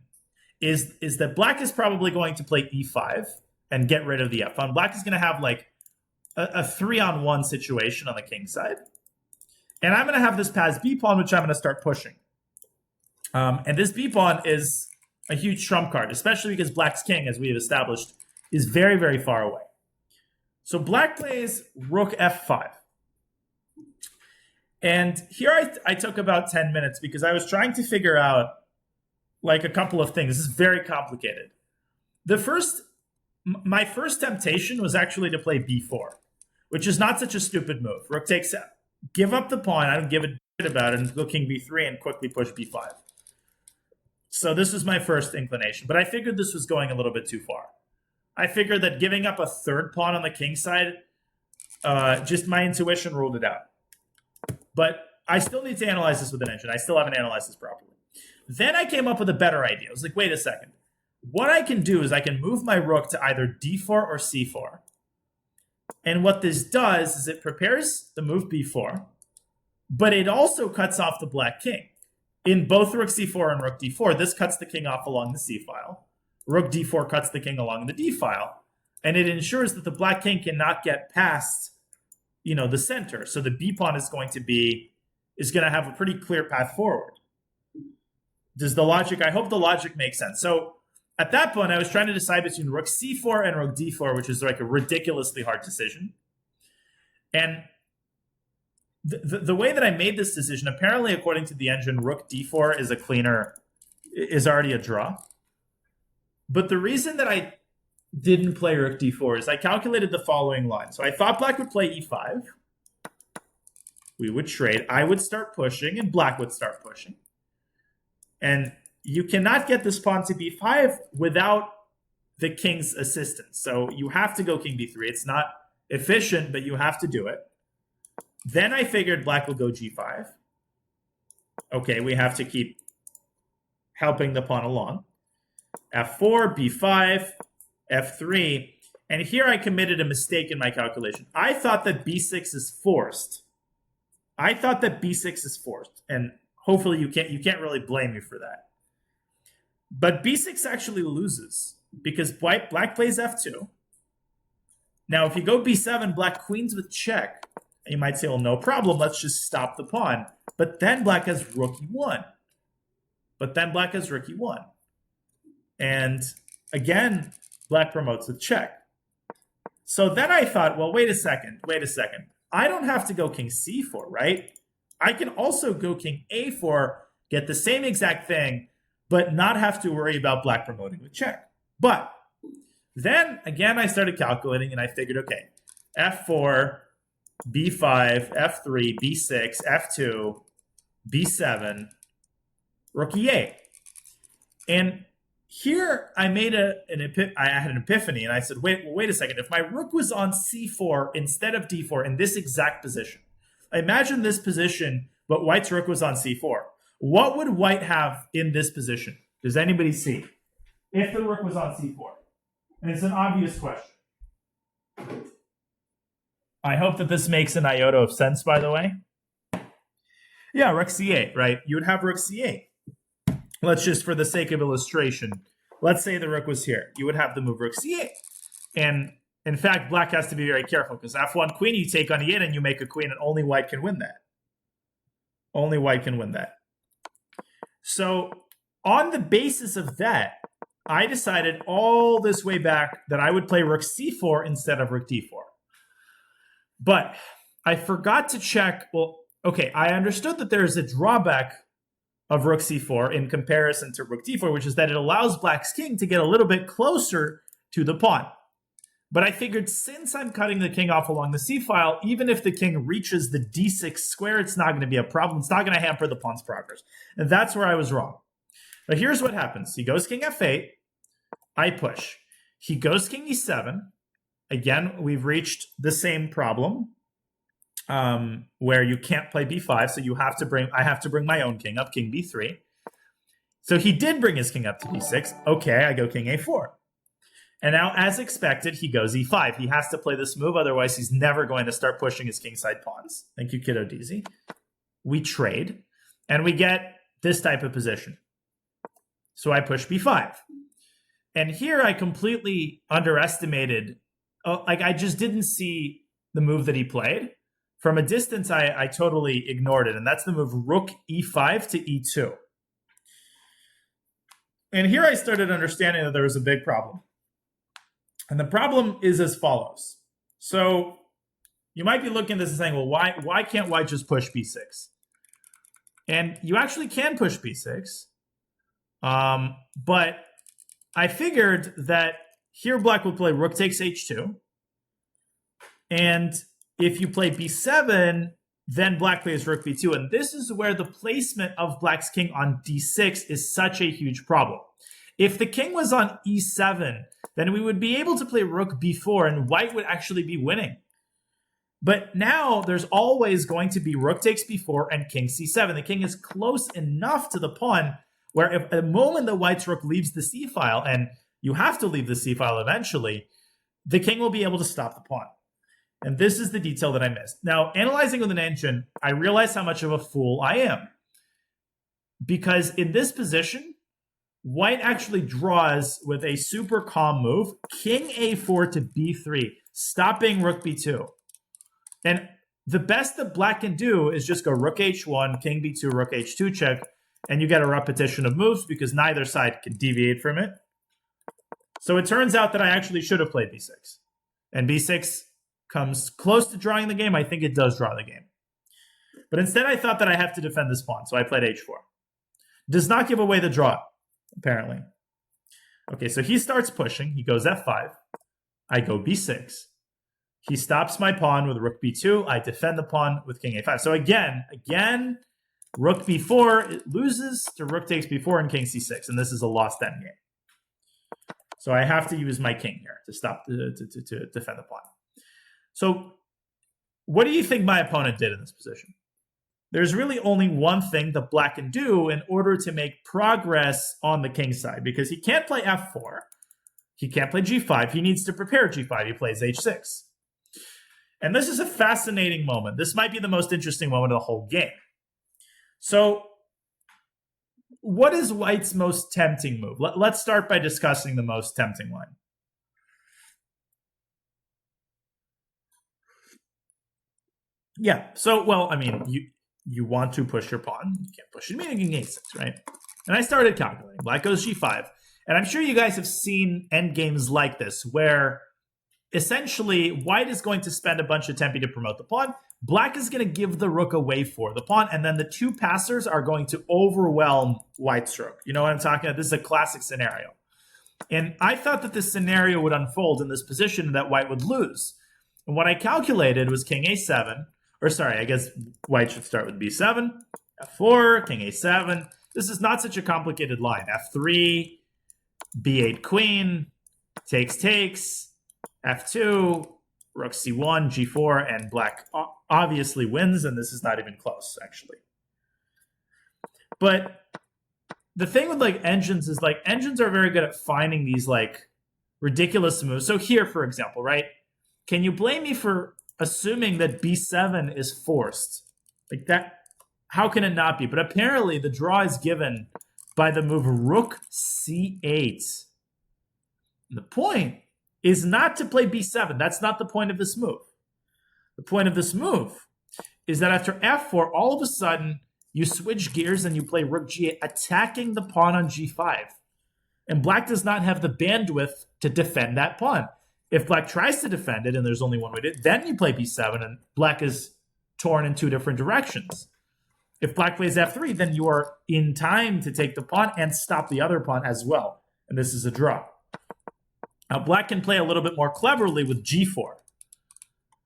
Speaker 1: is that black is probably going to play e5 and get rid of the f pawn. Black is going to have like a 3-on-1 situation on the king side. And I'm going to have this pass b pawn, which I'm going to start pushing. And this b pawn is a huge trump card, especially because black's king, as we have established, is very, very far away. So black plays rook f5. And here I took about 10 minutes because I was trying to figure out like a couple of things. This is very complicated. My first temptation was actually to play b4, which is not such a stupid move. Rook takes, give up the pawn, I don't give a shit about it, and go king b3 and quickly push b5. So this was my first inclination, but I figured this was going a little bit too far. I figured that giving up a third pawn on the king side, just my intuition ruled it out. But I still need to analyze this with an engine. I still haven't analyzed this properly. Then I came up with a better idea. I was like, wait a second. What I can do is I can move my rook to either d4 or c4. And what this does is it prepares the move b4, but it also cuts off the black king. in both rook c4 and rook d4, this cuts the king off along the c file. Rook d4 cuts the king along the d file. And it ensures that the black king cannot get past, the center. So the b pawn is going to have a pretty clear path forward. I hope the logic makes sense. So at that point, I was trying to decide between rook c4 and rook d4, which is like a ridiculously hard decision. And the way that I made this decision, apparently, according to the engine, rook d4 is already a draw. But the reason that I didn't play rook d4 is I calculated the following line. So I thought black would play e5. We would trade. I would start pushing, and black would start pushing. And you cannot get this pawn to b5 without the king's assistance. So you have to go king b3. It's not efficient, but you have to do it. Then I figured black will go g5. Okay, we have to keep helping the pawn along. f4, b5, f3. And here I committed a mistake in my calculation. I thought that b6 is forced. And hopefully you can't really blame me for that. But b6 actually loses because black plays f2. Now, if you go b7, black queens with check. You might say, well, no problem. Let's just stop the pawn. But then black has rook e1. And again, black promotes with check. So then I thought, well, wait a second. I don't have to go king c4, right? I can also go king a4, get the same exact thing, but not have to worry about black promoting with check. But then, again, I started calculating, and I figured, okay, f4, b5, f3, b6, f2, b7, rook e8. And here I made I had an epiphany, and I said, wait a second. If my rook was on c4 instead of d4 in this exact position, imagine this position, but white's rook was on c4. What would white have in this position? Does anybody see? If the rook was on c4. And it's an obvious question. I hope that this makes an iota of sense, by the way. Yeah, rook c8, right? You would have rook c8. Let's just, for the sake of illustration, let's say the rook was here. You would have the move rook c8. And in fact, black has to be very careful because f1 queen, you take on e8 and you make a queen, and only white can win that. So on the basis of that, I decided all this way back that I would play rook c4 instead of rook d4. But I forgot to check, well, okay, I understood that there is a drawback of rook c4 in comparison to rook d4, which is that it allows black's king to get a little bit closer to the pawn. But I figured since I'm cutting the king off along the c-file, even if the king reaches the d6 square, it's not going to be a problem. It's not going to hamper the pawn's progress. And that's where I was wrong. But here's what happens. He goes king f8. I push. He goes king e7. Again, we've reached the same problem where you can't play b5, so I have to bring my own king up, king b3. So he did bring his king up to b6. Okay, I go king a4. And now, as expected, he goes e5. He has to play this move, otherwise he's never going to start pushing his kingside pawns. Thank you, Kiddo Deezy. We trade, and we get this type of position. So I push b5. And here I completely underestimated, I just didn't see the move that he played. From a distance, I totally ignored it, and that's the move rook e5 to e2. And here I started understanding that there was a big problem. And the problem is as follows. So you might be looking at this and saying, well, why can't white just push b6? And you actually can push b6. But I figured that here black will play rook takes h2. And if you play b7, then black plays rook b2. And this is where the placement of black's king on d6 is such a huge problem. If the king was on e7, then we would be able to play rook b4 and white would actually be winning. But now there's always going to be rook takes b4 and king c7. The king is close enough to the pawn where if the moment the white's rook leaves the c-file, and you have to leave the c-file eventually, the king will be able to stop the pawn. And this is the detail that I missed. Now, analyzing with an engine, I realize how much of a fool I am. because in this position, white actually draws with a super calm move, king a4 to b3, stopping rook b2. And the best that black can do is just go rook h1, king b2, rook h2 check, and you get a repetition of moves because neither side can deviate from it. So it turns out that I actually should have played b6. And b6 comes close to drawing the game. I think it does draw the game. But instead I thought that I have to defend this pawn, so I played h4. Does not give away the draw, apparently. Okay, so he starts pushing. He goes f5. I go b6. He stops my pawn with rook b2. I defend the pawn with king a5. So again, rook b4, it loses to rook takes b4 and king c6, and this is a lost endgame. So I have to use my king here to stop to defend the pawn. So what do you think my opponent did in this position? There's really only one thing that black can do in order to make progress on the king side, because he can't play f4. He can't play g5. He needs to prepare g5. He plays h6. And this is a fascinating moment. This might be the most interesting moment of the whole game. So what is white's most tempting move? Let's start by discussing the most tempting one. Yeah, so, well, I mean, you want to push your pawn. You can't push it. Meaning a6, right? And I started calculating. Black goes g5. And I'm sure you guys have seen endgames like this, where essentially white is going to spend a bunch of tempi to promote the pawn. Black is going to give the rook away for the pawn, and then the two passers are going to overwhelm white's rook. You know what I'm talking about? This is a classic scenario. And I thought that this scenario would unfold in this position and that white would lose. And what I calculated was king a7, or sorry, I guess white should start with b7, f4, king a7. This is not such a complicated line. f3, b8 queen, takes, f2, rook c1, g4, and black obviously wins, and this is not even close, actually. But the thing with like engines is like engines are very good at finding these like ridiculous moves. So here, for example, right? Can you blame me for assuming that b7 is forced? Like that, how can it not be? But apparently the draw is given by the move rook c8. And the point is not to play b7. That's not the point of this move. The point of this move is that after f4, all of a sudden, you switch gears and you play rook g8, attacking the pawn on g5. And black does not have the bandwidth to defend that pawn. If black tries to defend it, and there's only one way to, then you play b7, and black is torn in two different directions. If black plays f3, then you are in time to take the pawn and stop the other pawn as well. And this is a draw. Now, black can play a little bit more cleverly with g4.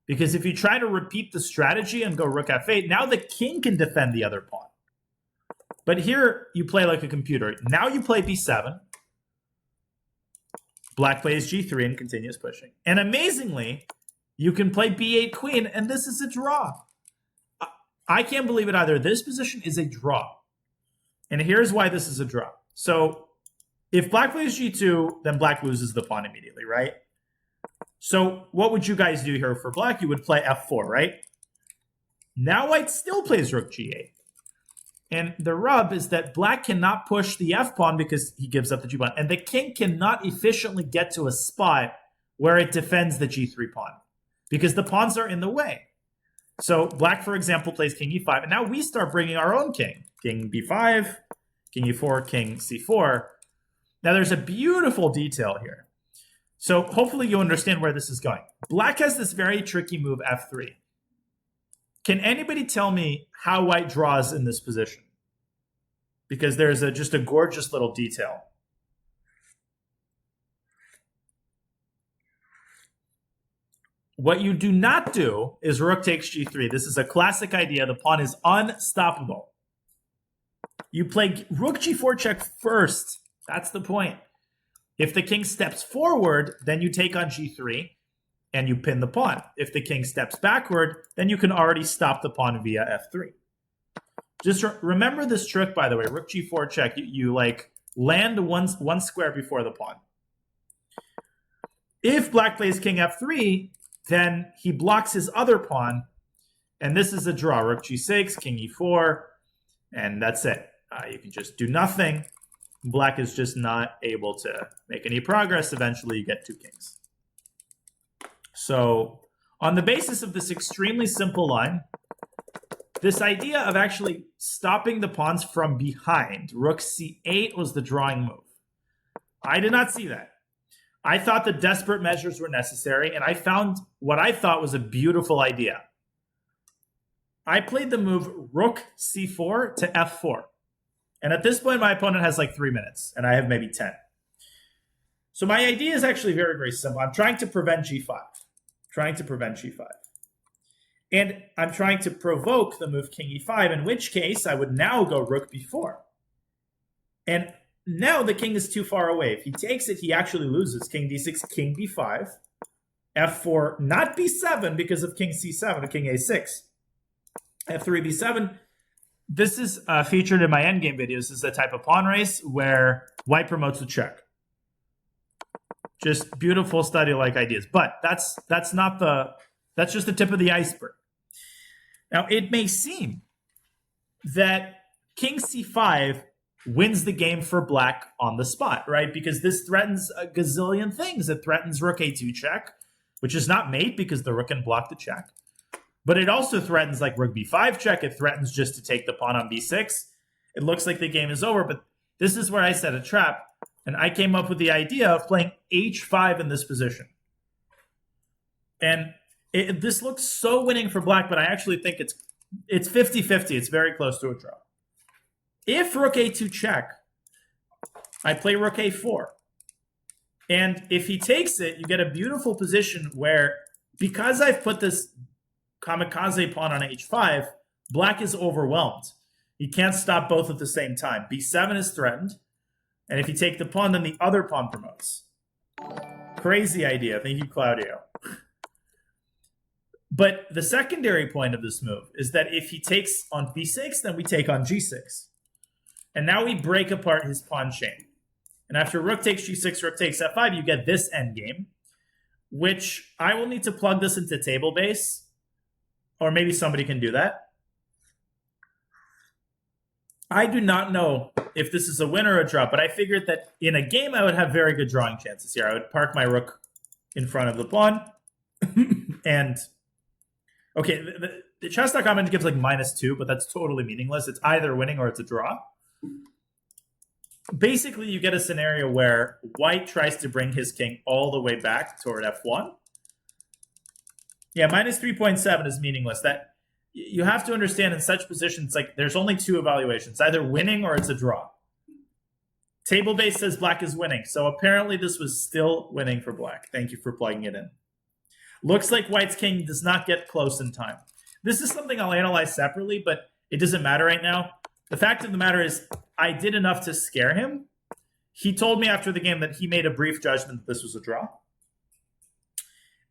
Speaker 1: Because if you try to repeat the strategy and go rook f8, now the king can defend the other pawn. But here, you play like a computer. Now you play b7. Black plays g3 and continues pushing. And amazingly, you can play b8 queen, and this is a draw. I can't believe it either. This position is a draw. And here's why this is a draw. So if black plays g2, then black loses the pawn immediately, right? So what would you guys do here for black? You would play f4, right? Now white still plays rook g8. And the rub is that black cannot push the f-pawn because he gives up the g-pawn. And the king cannot efficiently get to a spot where it defends the g3 pawn because the pawns are in the way. So black, for example, plays king e5. And now we start bringing our own king. King b5, king e4, king c4. Now there's a beautiful detail here. So hopefully you understand where this is going. Black has this very tricky move, f3. Can anybody tell me how white draws in this position? Because there's just a gorgeous little detail. What you do not do is rook takes g3. This is a classic idea. The pawn is unstoppable. You play rook g4 check first. That's the point. If the king steps forward, then you take on g3 and you pin the pawn. If the king steps backward, then you can already stop the pawn via f3. Just remember this trick, by the way. Rook g4 check, you like land one square before the pawn. If black plays king f3, then he blocks his other pawn, and this is a draw. Rook g6, king e4, and that's it. you can just do nothing. Black is just not able to make any progress. Eventually, you get 2 kings. So, on the basis of this extremely simple line, this idea of actually stopping the pawns from behind, rook c8 was the drawing move. I did not see that. I thought that desperate measures were necessary, and I found what I thought was a beautiful idea. I played the move rook c4 to f4. And at this point, my opponent has like 3 minutes, and I have maybe 10. So my idea is actually very, very simple. I'm trying to prevent g5. And I'm trying to provoke the move king e5, in which case I would now go rook b4. And now the king is too far away. If he takes it, he actually loses. King d6, king b5, f4, not b7 because of king c7 or king a6. f3, b7. This is featured in my endgame videos. This is a type of pawn race where white promotes the check. Just beautiful study-like ideas. But that's just the tip of the iceberg. Now, it may seem that king c5 wins the game for black on the spot, right? Because this threatens a gazillion things. It threatens rook a2 check, which is not mate because the rook can block the check. But it also threatens like rook b5 check. It threatens just to take the pawn on b6. It looks like the game is over, but this is where I set a trap. And I came up with the idea of playing h5 in this position. And this looks so winning for black, but I actually think it's 50-50. It's very close to a draw. If rook a2 check, I play rook a4. And if he takes it, you get a beautiful position where, because I've put this kamikaze pawn on h5, black is overwhelmed. He can't stop both at the same time. b7 is threatened, and if you take the pawn, then the other pawn promotes. Crazy idea. Thank you, Claudio. But the secondary point of this move is that if he takes on b6, then we take on g6. And now we break apart his pawn chain. And after rook takes g6, rook takes f5, you get this endgame, which I will need to plug this into table base. Or maybe somebody can do that. I do not know if this is a win or a draw, but I figured that in a game I would have very good drawing chances here. I would park my rook in front of the pawn. And, okay, the chess.com gives like -2, but that's totally meaningless. It's either winning or it's a draw. Basically, you get a scenario where white tries to bring his king all the way back toward f1. Yeah, -3.7 is meaningless. That you have to understand in such positions, like there's only 2 evaluations, either winning or it's a draw. Table base says black is winning, so apparently this was still winning for black. Thank you for plugging it in. Looks like white's king does not get close in time. This is something I'll analyze separately, but it doesn't matter right now. The fact of the matter is I did enough to scare him. He told me after the game that he made a brief judgment that this was a draw.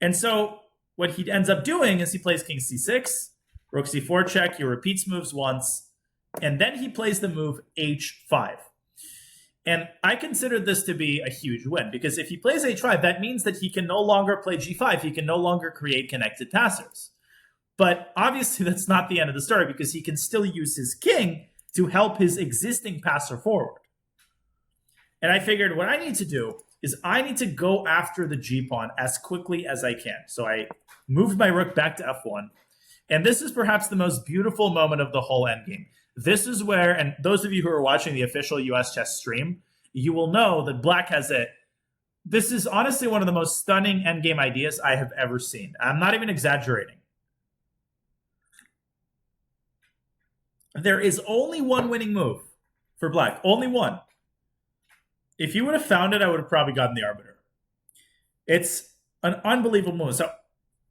Speaker 1: And so what he ends up doing is he plays king c6, rook c4 check, he repeats moves once, and then he plays the move h5. And I consider this to be a huge win, because if he plays h5, that means that he can no longer play g5, he can no longer create connected passers. But obviously that's not the end of the story, because he can still use his king to help his existing passer forward. And I figured what I need to do is I need to go after the g-pawn as quickly as I can. So I moved my rook back to f1. And this is perhaps the most beautiful moment of the whole endgame. This is where, and those of you who are watching the official US Chess stream, you will know that black has it. This is honestly one of the most stunning endgame ideas I have ever seen. I'm not even exaggerating. There is only one winning move for black. Only one. If you would have found it, I would have probably gotten the arbiter. It's an unbelievable move. So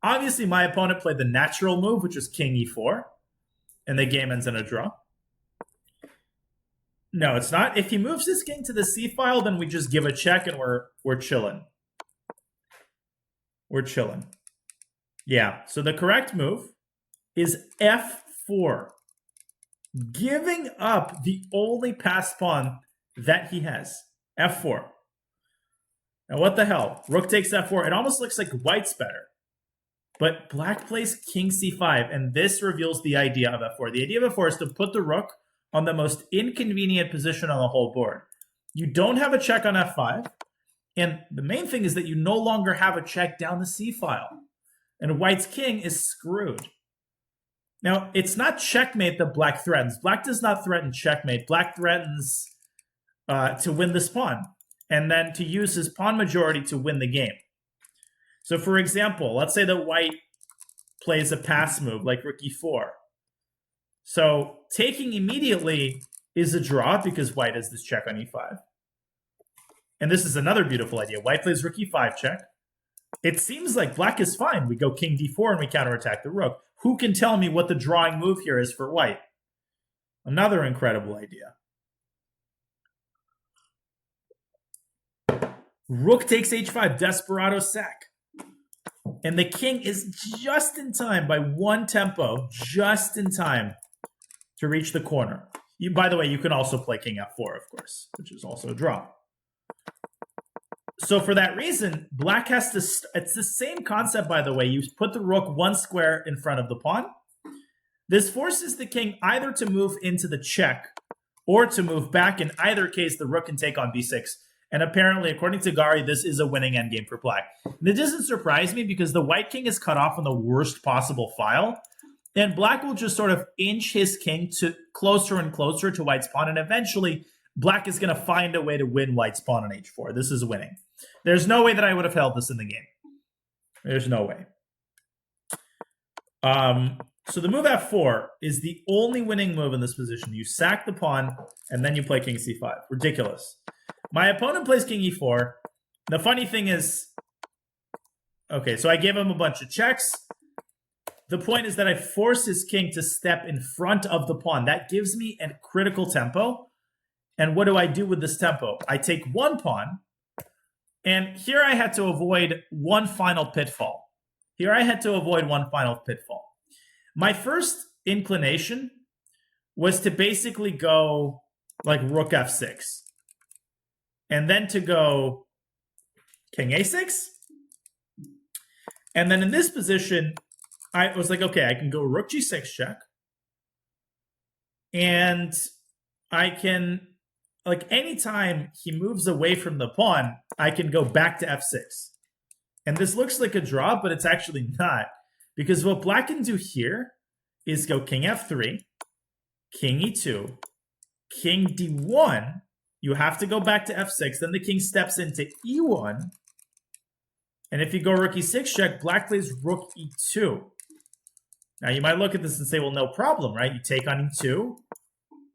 Speaker 1: obviously my opponent played the natural move, which was king e4. And the game ends in a draw. No, it's not. If he moves his king to the c file, then we just give a check and we're chilling. We're chilling. Yeah, so the correct move is f4. Giving up the only passed pawn that he has. f4. Now what the hell? Rook takes f4. It almost looks like white's better. But black plays king c5, and this reveals the idea of f4. The idea of f4 is to put the rook on the most inconvenient position on the whole board. You don't have a check on f5, and the main thing is that you no longer have a check down the c file, and white's king is screwed. Now, it's not checkmate that black threatens. Black does not threaten checkmate. Black threatens to win this pawn, and then to use his pawn majority to win the game. So, for example, let's say that white plays a pass move like rook e4. So, taking immediately is a draw because white has this check on e5. And this is another beautiful idea. White plays rook e5 check. It seems like black is fine. We go king d4 and we counterattack the rook. Who can tell me what the drawing move here is for white? Another incredible idea. Rook takes h5, desperado sack. And the king is just in time by one tempo, just in time to reach the corner. By the way, you can also play king f4, of course, which is also a draw. So for that reason, black has to... It's the same concept, by the way. You put the rook one square in front of the pawn. This forces the king either to move into the check or to move back. In either case, the rook can take on b6. And apparently, according to Gary, this is a winning endgame for black. And it doesn't surprise me because the white king is cut off on the worst possible file. And black will just sort of inch his king to closer and closer to white's pawn. And eventually, black is going to find a way to win white's pawn on h4. This is winning. There's no way that I would have held this in the game. There's no way. So the move f4 is the only winning move in this position. You sack the pawn, and then you play king c5. Ridiculous. My opponent plays king e4. The funny thing is, okay, so I gave him a bunch of checks. The point is that I force his king to step in front of the pawn. That gives me a critical tempo. And what do I do with this tempo? I take one pawn, and here I had to avoid one final pitfall. My first inclination was to basically go like rook f6. And then to go king a6. And then in this position, I was like, okay, I can go rook g6 check. And I can, like, anytime he moves away from the pawn, I can go back to f6. And this looks like a draw, but it's actually not. Because what black can do here is go king f3, king e2, king d1. You have to go back to f6. Then the king steps into e1. And if you go rook e6 check, black plays rook e2. Now, you might look at this and say, well, no problem, right? You take on e2,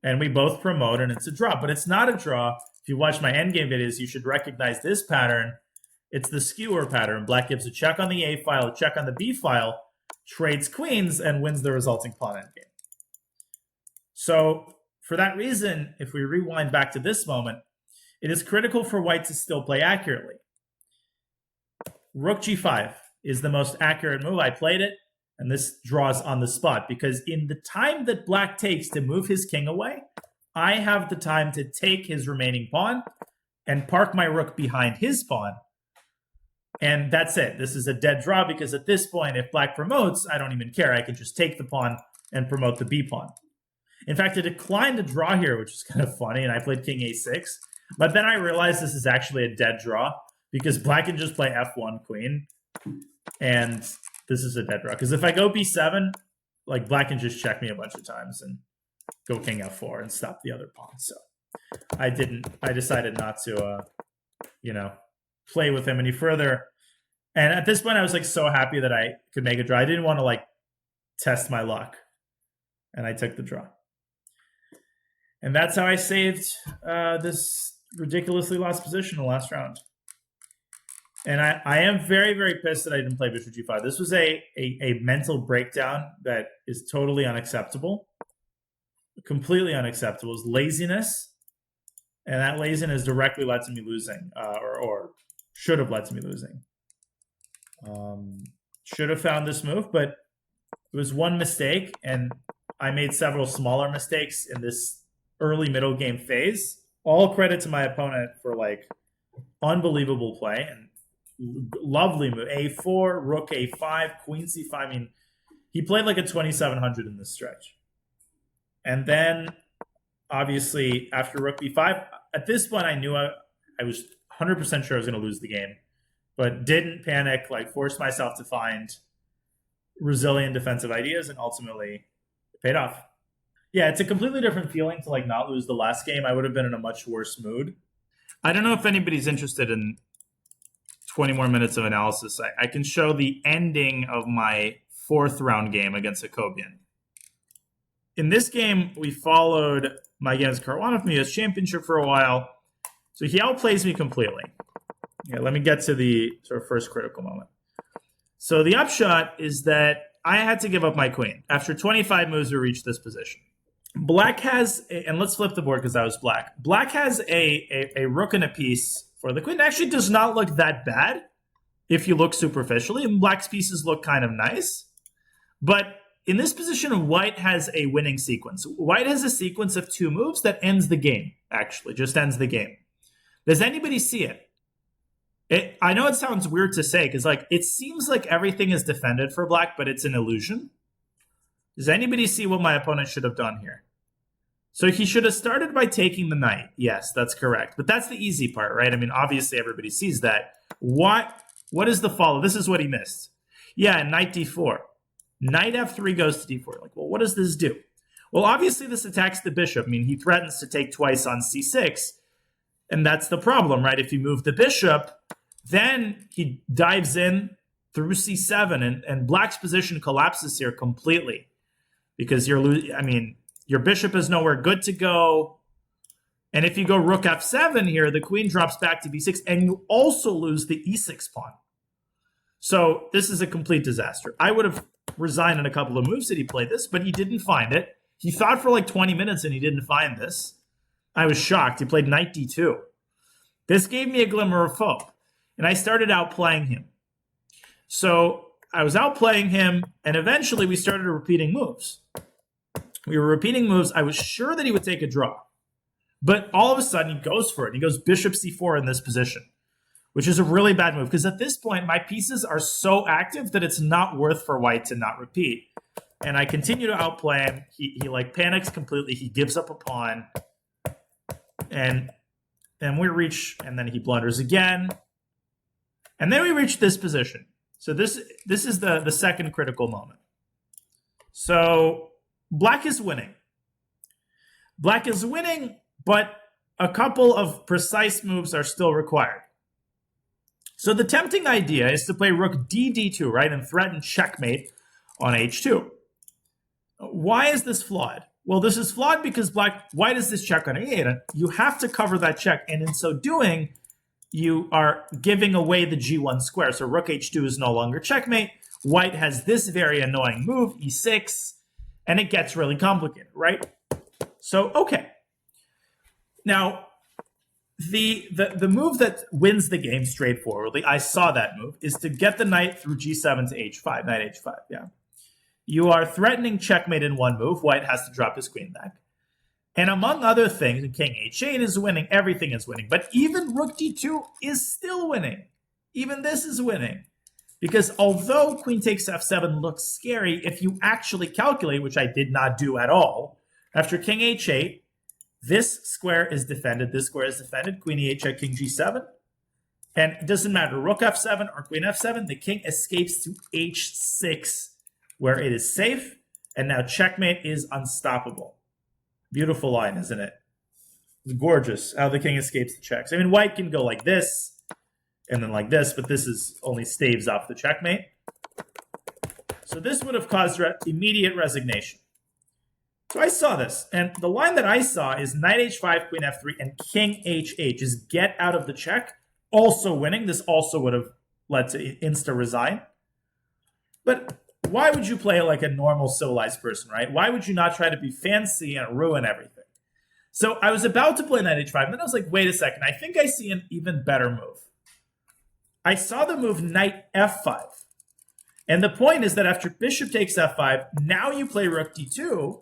Speaker 1: and we both promote, and it's a draw. But it's not a draw. If you watch my endgame videos, you should recognize this pattern. It's the skewer pattern. Black gives a check on the a file, a check on the b file, trades queens, and wins the resulting pawn endgame. So, for that reason, if we rewind back to this moment, it is critical for white to still play accurately. Rook g5 is the most accurate move. I played it, and this draws on the spot, because in the time that black takes to move his king away, I have the time to take his remaining pawn and park my rook behind his pawn. And that's it. This is a dead draw, because at this point, if black promotes, I don't even care. I can just take the pawn and promote the b pawn. In fact, I declined a draw here, which is kind of funny, and I played king a6. But then I realized this is actually a dead draw, because black can just play f1 queen, and this is a dead draw. Because if I go b7, like, black can just check me a bunch of times and go king f4 and stop the other pawn. So I decided not to, play with him any further. And at this point, I was, like, so happy that I could make a draw. I didn't want to, like, test my luck. And I took the draw. And that's how I saved this ridiculously lost position in the last round. And I am very, very pissed that I didn't play bishop g5. This was a mental breakdown that is totally unacceptable. Completely unacceptable. It's laziness. And that laziness directly led to me losing. Or should have led to me losing. Should have found this move, but it was one mistake. And I made several smaller mistakes in this early middle game phase. All credit to my opponent for, like, unbelievable play and lovely move. a4, rook a5, queen c5. I mean, he played like a 2700 in this stretch. And then obviously, after rook b5, at this point, I knew I was 100% sure I was going to lose the game, but didn't panic, like forced myself to find resilient defensive ideas, and ultimately it paid off. Yeah, it's a completely different feeling to like not lose the last game. I would have been in a much worse mood. I don't know if anybody's interested in 20 more minutes of analysis. I can show the ending of my 4th round game against Jacobian. In this game, we followed my game against Karwanov in the US Championship for a while. So he outplays me completely. Yeah, let me get to the sort of first critical moment. So the upshot is that I had to give up my queen. After 25 moves, we reached this position. Black has, and let's flip the board because that was black. Black has a rook and a piece for the queen. It actually does not look that bad if you look superficially, and black's pieces look kind of nice. But in this position, white has a winning sequence. White has a sequence of 2 moves that ends the game, actually, just ends the game. Does anybody see it? I know it sounds weird to say, because like it seems like everything is defended for black, but it's an illusion. Does anybody see what my opponent should have done here? So he should have started by taking the knight. Yes, that's correct. But that's the easy part, right? I mean, obviously everybody sees that. What is the follow? This is what he missed. Yeah, knight d4. Knight f3 goes to d4. Like, well, what does this do? Well, obviously this attacks the bishop. I mean, he threatens to take twice on c6. And that's the problem, right? If you move the bishop, then he dives in through c7, and black's position collapses here completely because you're losing. I mean, your bishop is nowhere good to go. And if you go rook f7 here, the queen drops back to b6, and you also lose the e6 pawn. So this is a complete disaster. I would have resigned in a couple of moves that he played this, but he didn't find it. He thought for like 20 minutes and he didn't find this. I was shocked. He played knight d2. This gave me a glimmer of hope. And I started outplaying him. So I was outplaying him, and eventually we started repeating moves. We were repeating moves. I was sure that he would take a draw. But all of a sudden, he goes for it. He goes bishop c4 in this position, which is a really bad move, because at this point, my pieces are so active that it's not worth for white to not repeat. And I continue to outplay him. He like panics completely. He gives up a pawn. And then we reach, and then he blunders again. And then we reach this position. So this is the second critical moment. So black is winning. Black is winning, but a couple of precise moves are still required. So the tempting idea is to play rook d2, right, and threaten checkmate on h2. Why is this flawed? Well, this is flawed because white has this check on a8, and you have to cover that check, and in so doing, you are giving away the g1 square. So rook h2 is no longer checkmate. White has this very annoying move, e6, and it gets really complicated, right? So, okay. Now, the move that wins the game straightforwardly, I saw that move, is to get the knight through g7 to h5, knight h5, yeah. You are threatening checkmate in one move. White has to drop his queen back. And among other things, king h8 is winning, everything is winning. But even rook d2 is still winning. Even this is winning. Because although queen takes f7 looks scary, if you actually calculate, which I did not do at all, after king h8, this square is defended, this square is defended, queen e8 check, king g7. And it doesn't matter, rook f7 or queen f7, the king escapes to h6, where it is safe, and now checkmate is unstoppable. Beautiful line, isn't it? It's gorgeous how the king escapes the checks. I mean, white can go like this, and then like this, but this is only staves off the checkmate. So this would have caused immediate resignation. So I saw this, and the line that I saw is knight h5, queen f3, and king h8. Just get out of the check, also winning. This also would have led to insta-resign. But why would you play like a normal civilized person, right? Why would you not try to be fancy and ruin everything? So I was about to play knight h5, and then I was like, wait a second, I think I see an even better move. I saw the move knight f5. And the point is that after bishop takes f5, now you play rook d2.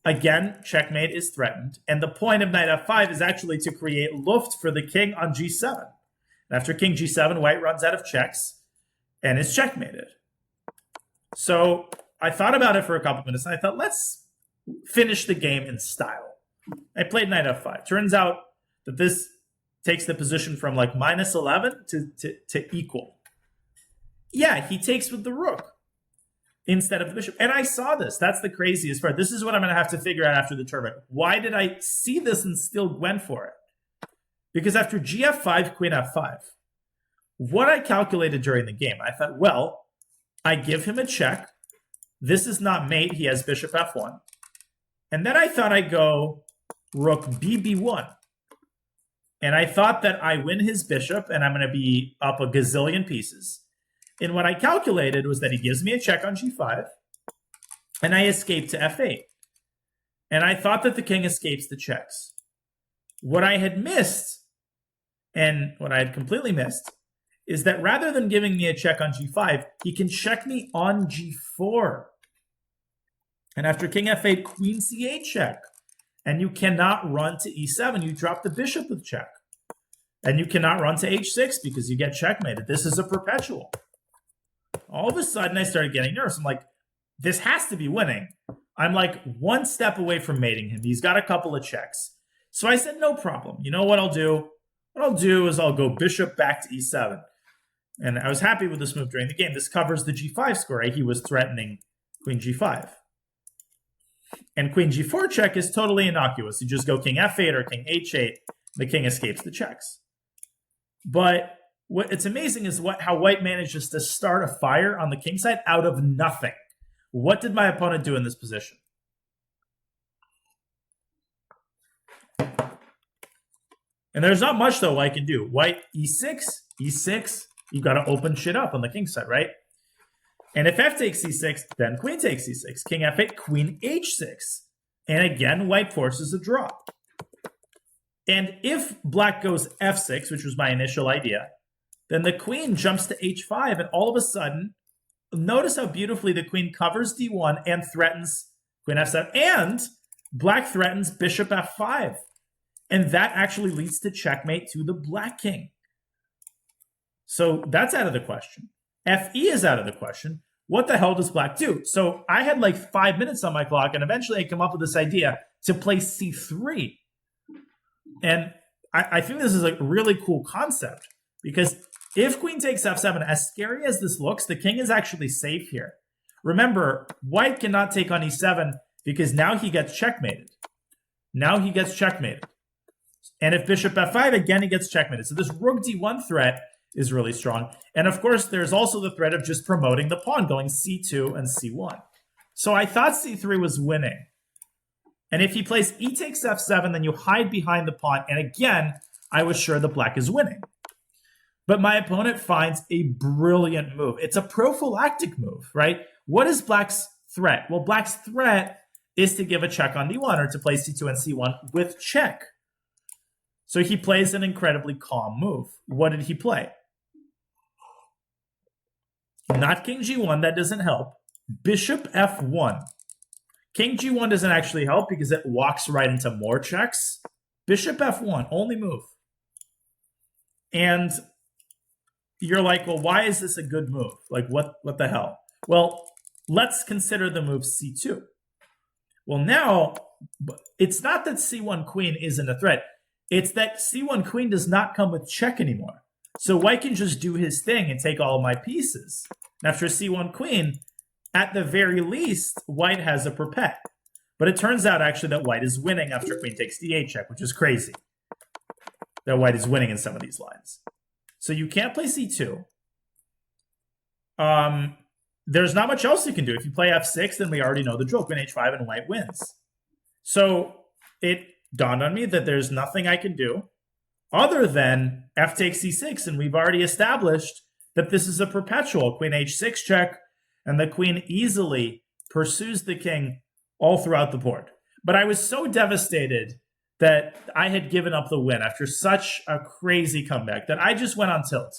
Speaker 1: Again, checkmate is threatened. And the point of knight f5 is actually to create luft for the king on g7. And after king g7, white runs out of checks and is checkmated. So I thought about it for a couple minutes, and I thought, let's finish the game in style. I played knight f5. Turns out that this takes the position from like -11 to equal. Yeah, he takes with the rook instead of the bishop. And I saw this. That's the craziest part. This is what I'm going to have to figure out after the tournament. Why did I see this and still went for it? Because after gf5, queen f5, what I calculated during the game, I thought, well, I give him a check. This is not mate. He has bishop f1. And then I thought I'd go rook bb1. And I thought that I win his bishop and I'm going to be up a gazillion pieces. And what I calculated was that he gives me a check on g5 and I escape to f8. And I thought that the king escapes the checks. What I had missed, and what I had completely missed, is that rather than giving me a check on g5, he can check me on g4. And after king f8, queen c8 check. And you cannot run to e7. You drop the bishop with check. And you cannot run to h6 because you get checkmated. This is a perpetual. All of a sudden, I started getting nervous. I'm like, this has to be winning. I'm like one step away from mating him. He's got a couple of checks. So I said, no problem. You know what I'll do? What I'll do is I'll go bishop back to e7. And I was happy with this move during the game. This covers the g5 score, right? He was threatening queen g5. And queen g4 check is totally innocuous. You just go king f8 or king h8. The king escapes the checks. But what's amazing is how white manages to start a fire on the king side out of nothing. What did my opponent do in this position? And there's not much, though, white can do. White e6, e6, you've got to open shit up on the king side, right? And if f takes c6, then queen takes c6. King f8, queen h6. And again, white forces a draw. And if black goes f6, which was my initial idea, then the queen jumps to h5, and all of a sudden, notice how beautifully the queen covers d1 and threatens queen f7, and black threatens bishop f5. And that actually leads to checkmate to the black king. So that's out of the question. Fe is out of the question. What the hell does black do? So I had like 5 minutes on my clock, and eventually I come up with this idea to play c3. And I think this is a really cool concept, because if queen takes f7, as scary as this looks, the king is actually safe here. Remember, white cannot take on e7 because now he gets checkmated. Now he gets checkmated. And if bishop f5, again, he gets checkmated. So this rook d1 threat is really strong. And of course, there's also the threat of just promoting the pawn, going c2 and c1. So I thought c3 was winning. And if he plays e takes f7, then you hide behind the pawn. And again, I was sure the black is winning. But my opponent finds a brilliant move. It's a prophylactic move, right? What is black's threat? Well, black's threat is to give a check on d1 or to play c2 and c1 with check. So he plays an incredibly calm move. What did he play? Not king g1, that doesn't help. Bishop f1. King g1 doesn't actually help because it walks right into more checks. Bishop f1, only move. And you're like, well, why is this a good move? Like, what the hell? Well, let's consider the move c2. Well, now, it's not that c1 queen isn't a threat. It's that c1 queen does not come with check anymore. So white can just do his thing and take all of my pieces. And after c1 queen, at the very least, white has a perpet. But it turns out, actually, that white is winning after queen takes d8 check, which is crazy. That white is winning in some of these lines. So you can't play c2. There's not much else you can do. If you play f6, then we already know the drill. Queen h5 and white wins. So it dawned on me that there's nothing I can do other than f takes c6, and we've already established that this is a perpetual. Queen h6 check, and the queen easily pursues the king all throughout the board. But I was so devastated that I had given up the win after such a crazy comeback that I just went on tilt.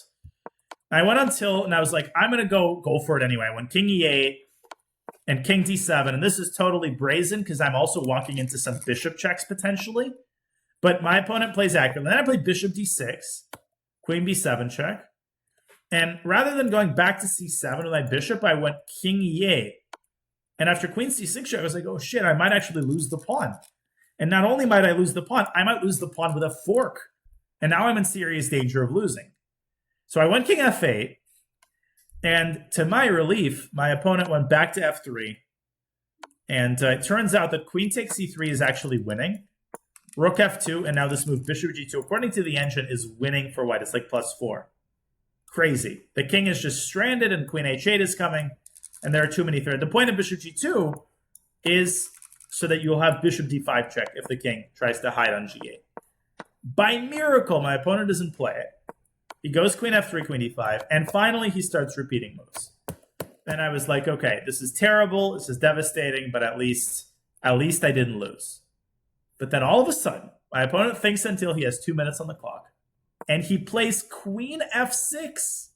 Speaker 1: I went on tilt, and I was like, I'm going to go for it anyway. I went king e8 and king d7, and this is totally brazen because I'm also walking into some bishop checks potentially. But my opponent plays accurately. Then I played bishop d6, queen b7 check. And rather than going back to c7 with my bishop, I went king e8. And after queen c6 check, I was like, oh shit, I might actually lose the pawn. And not only might I lose the pawn, I might lose the pawn with a fork. And now I'm in serious danger of losing. So I went king f8. And to my relief, my opponent went back to f3. And it turns out that queen takes c3 is actually winning. Rook f2, and now this move, bishop g2, according to the engine, is winning for white. It's like +4. Crazy. The king is just stranded, and queen h8 is coming, and there are too many threats. The point of bishop g2 is so that you'll have bishop d5 check if the king tries to hide on g8. By miracle, my opponent doesn't play it. He goes queen f3, queen d5, and finally he starts repeating moves. And I was like, okay, this is terrible, this is devastating, but at least I didn't lose. But then all of a sudden, my opponent thinks until he has 2 minutes on the clock, and he plays queen f6.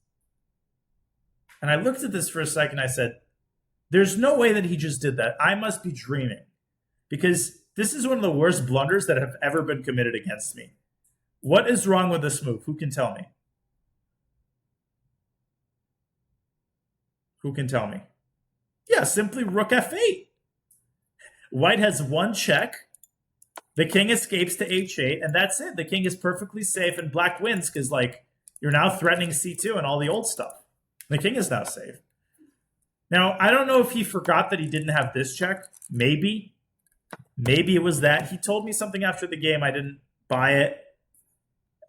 Speaker 1: And I looked at this for a second, I said, there's no way that he just did that. I must be dreaming. Because this is one of the worst blunders that have ever been committed against me. What is wrong with this move? Who can tell me? Who can tell me? Yeah, simply rook f8. White has one check. The king escapes to h8, and that's it. The king is perfectly safe, and black wins because, like, you're now threatening c2 and all the old stuff. The king is now safe. Now, I don't know if he forgot that he didn't have this check. Maybe. Maybe it was that. He told me something after the game. I didn't buy it.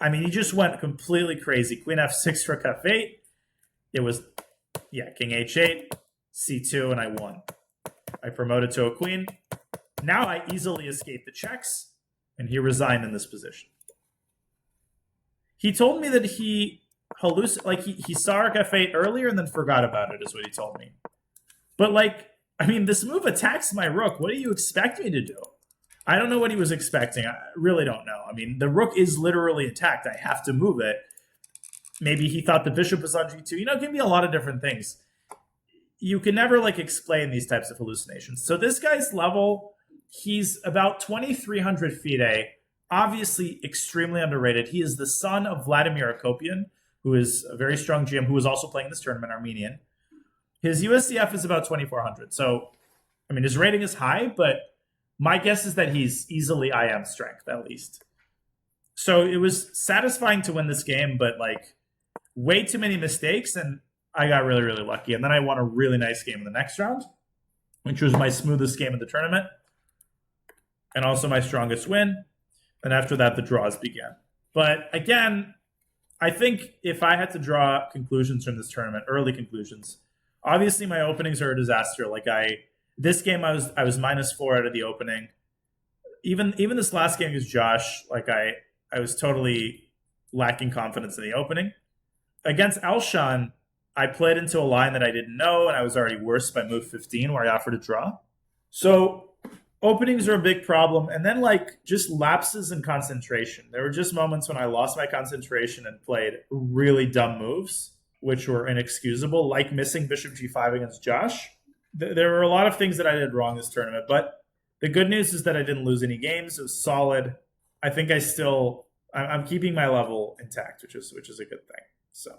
Speaker 1: I mean, he just went completely crazy. Queen f6, rook f8. It was, yeah, king h8, c2, and I won. I promoted to a queen. Now I easily escape the checks, and he resigned in this position. He told me that he he saw rook f8 earlier and then forgot about it, is what he told me. But, like, I mean, this move attacks my rook. What do you expect me to do? I don't know what he was expecting. I really don't know. I mean, the rook is literally attacked. I have to move it. Maybe he thought the bishop was on g2. You know, it can be a lot of different things. You can never, like, explain these types of hallucinations. So this guy's level, he's about 2,300 FIDE, obviously extremely underrated. He is the son of Vladimir Akopian, who is a very strong GM, who was also playing this tournament, Armenian. His USCF is about 2,400. So, I mean, his rating is high, but my guess is that he's easily IM strength, at least. So it was satisfying to win this game, but, like, way too many mistakes, and I got really, really lucky. And then I won a really nice game in the next round, which was my smoothest game of the tournament, and also my strongest win. And after that, the draws began. But again, I think if I had to draw conclusions from this tournament, early conclusions, obviously my openings are a disaster. Like this game, I was -4 out of the opening. Even this last game against Josh, like I was totally lacking confidence in the opening. Against Alshon, I played into a line that I didn't know, and I was already worse by move 15, where I offered a draw. So openings are a big problem. And then, like, just lapses in concentration. There were just moments when I lost my concentration and played really dumb moves, which were inexcusable, like missing bishop g5 against Josh. There were a lot of things that I did wrong this tournament, but the good news is that I didn't lose any games. It was solid. I think I'm keeping my level intact, which is a good thing. So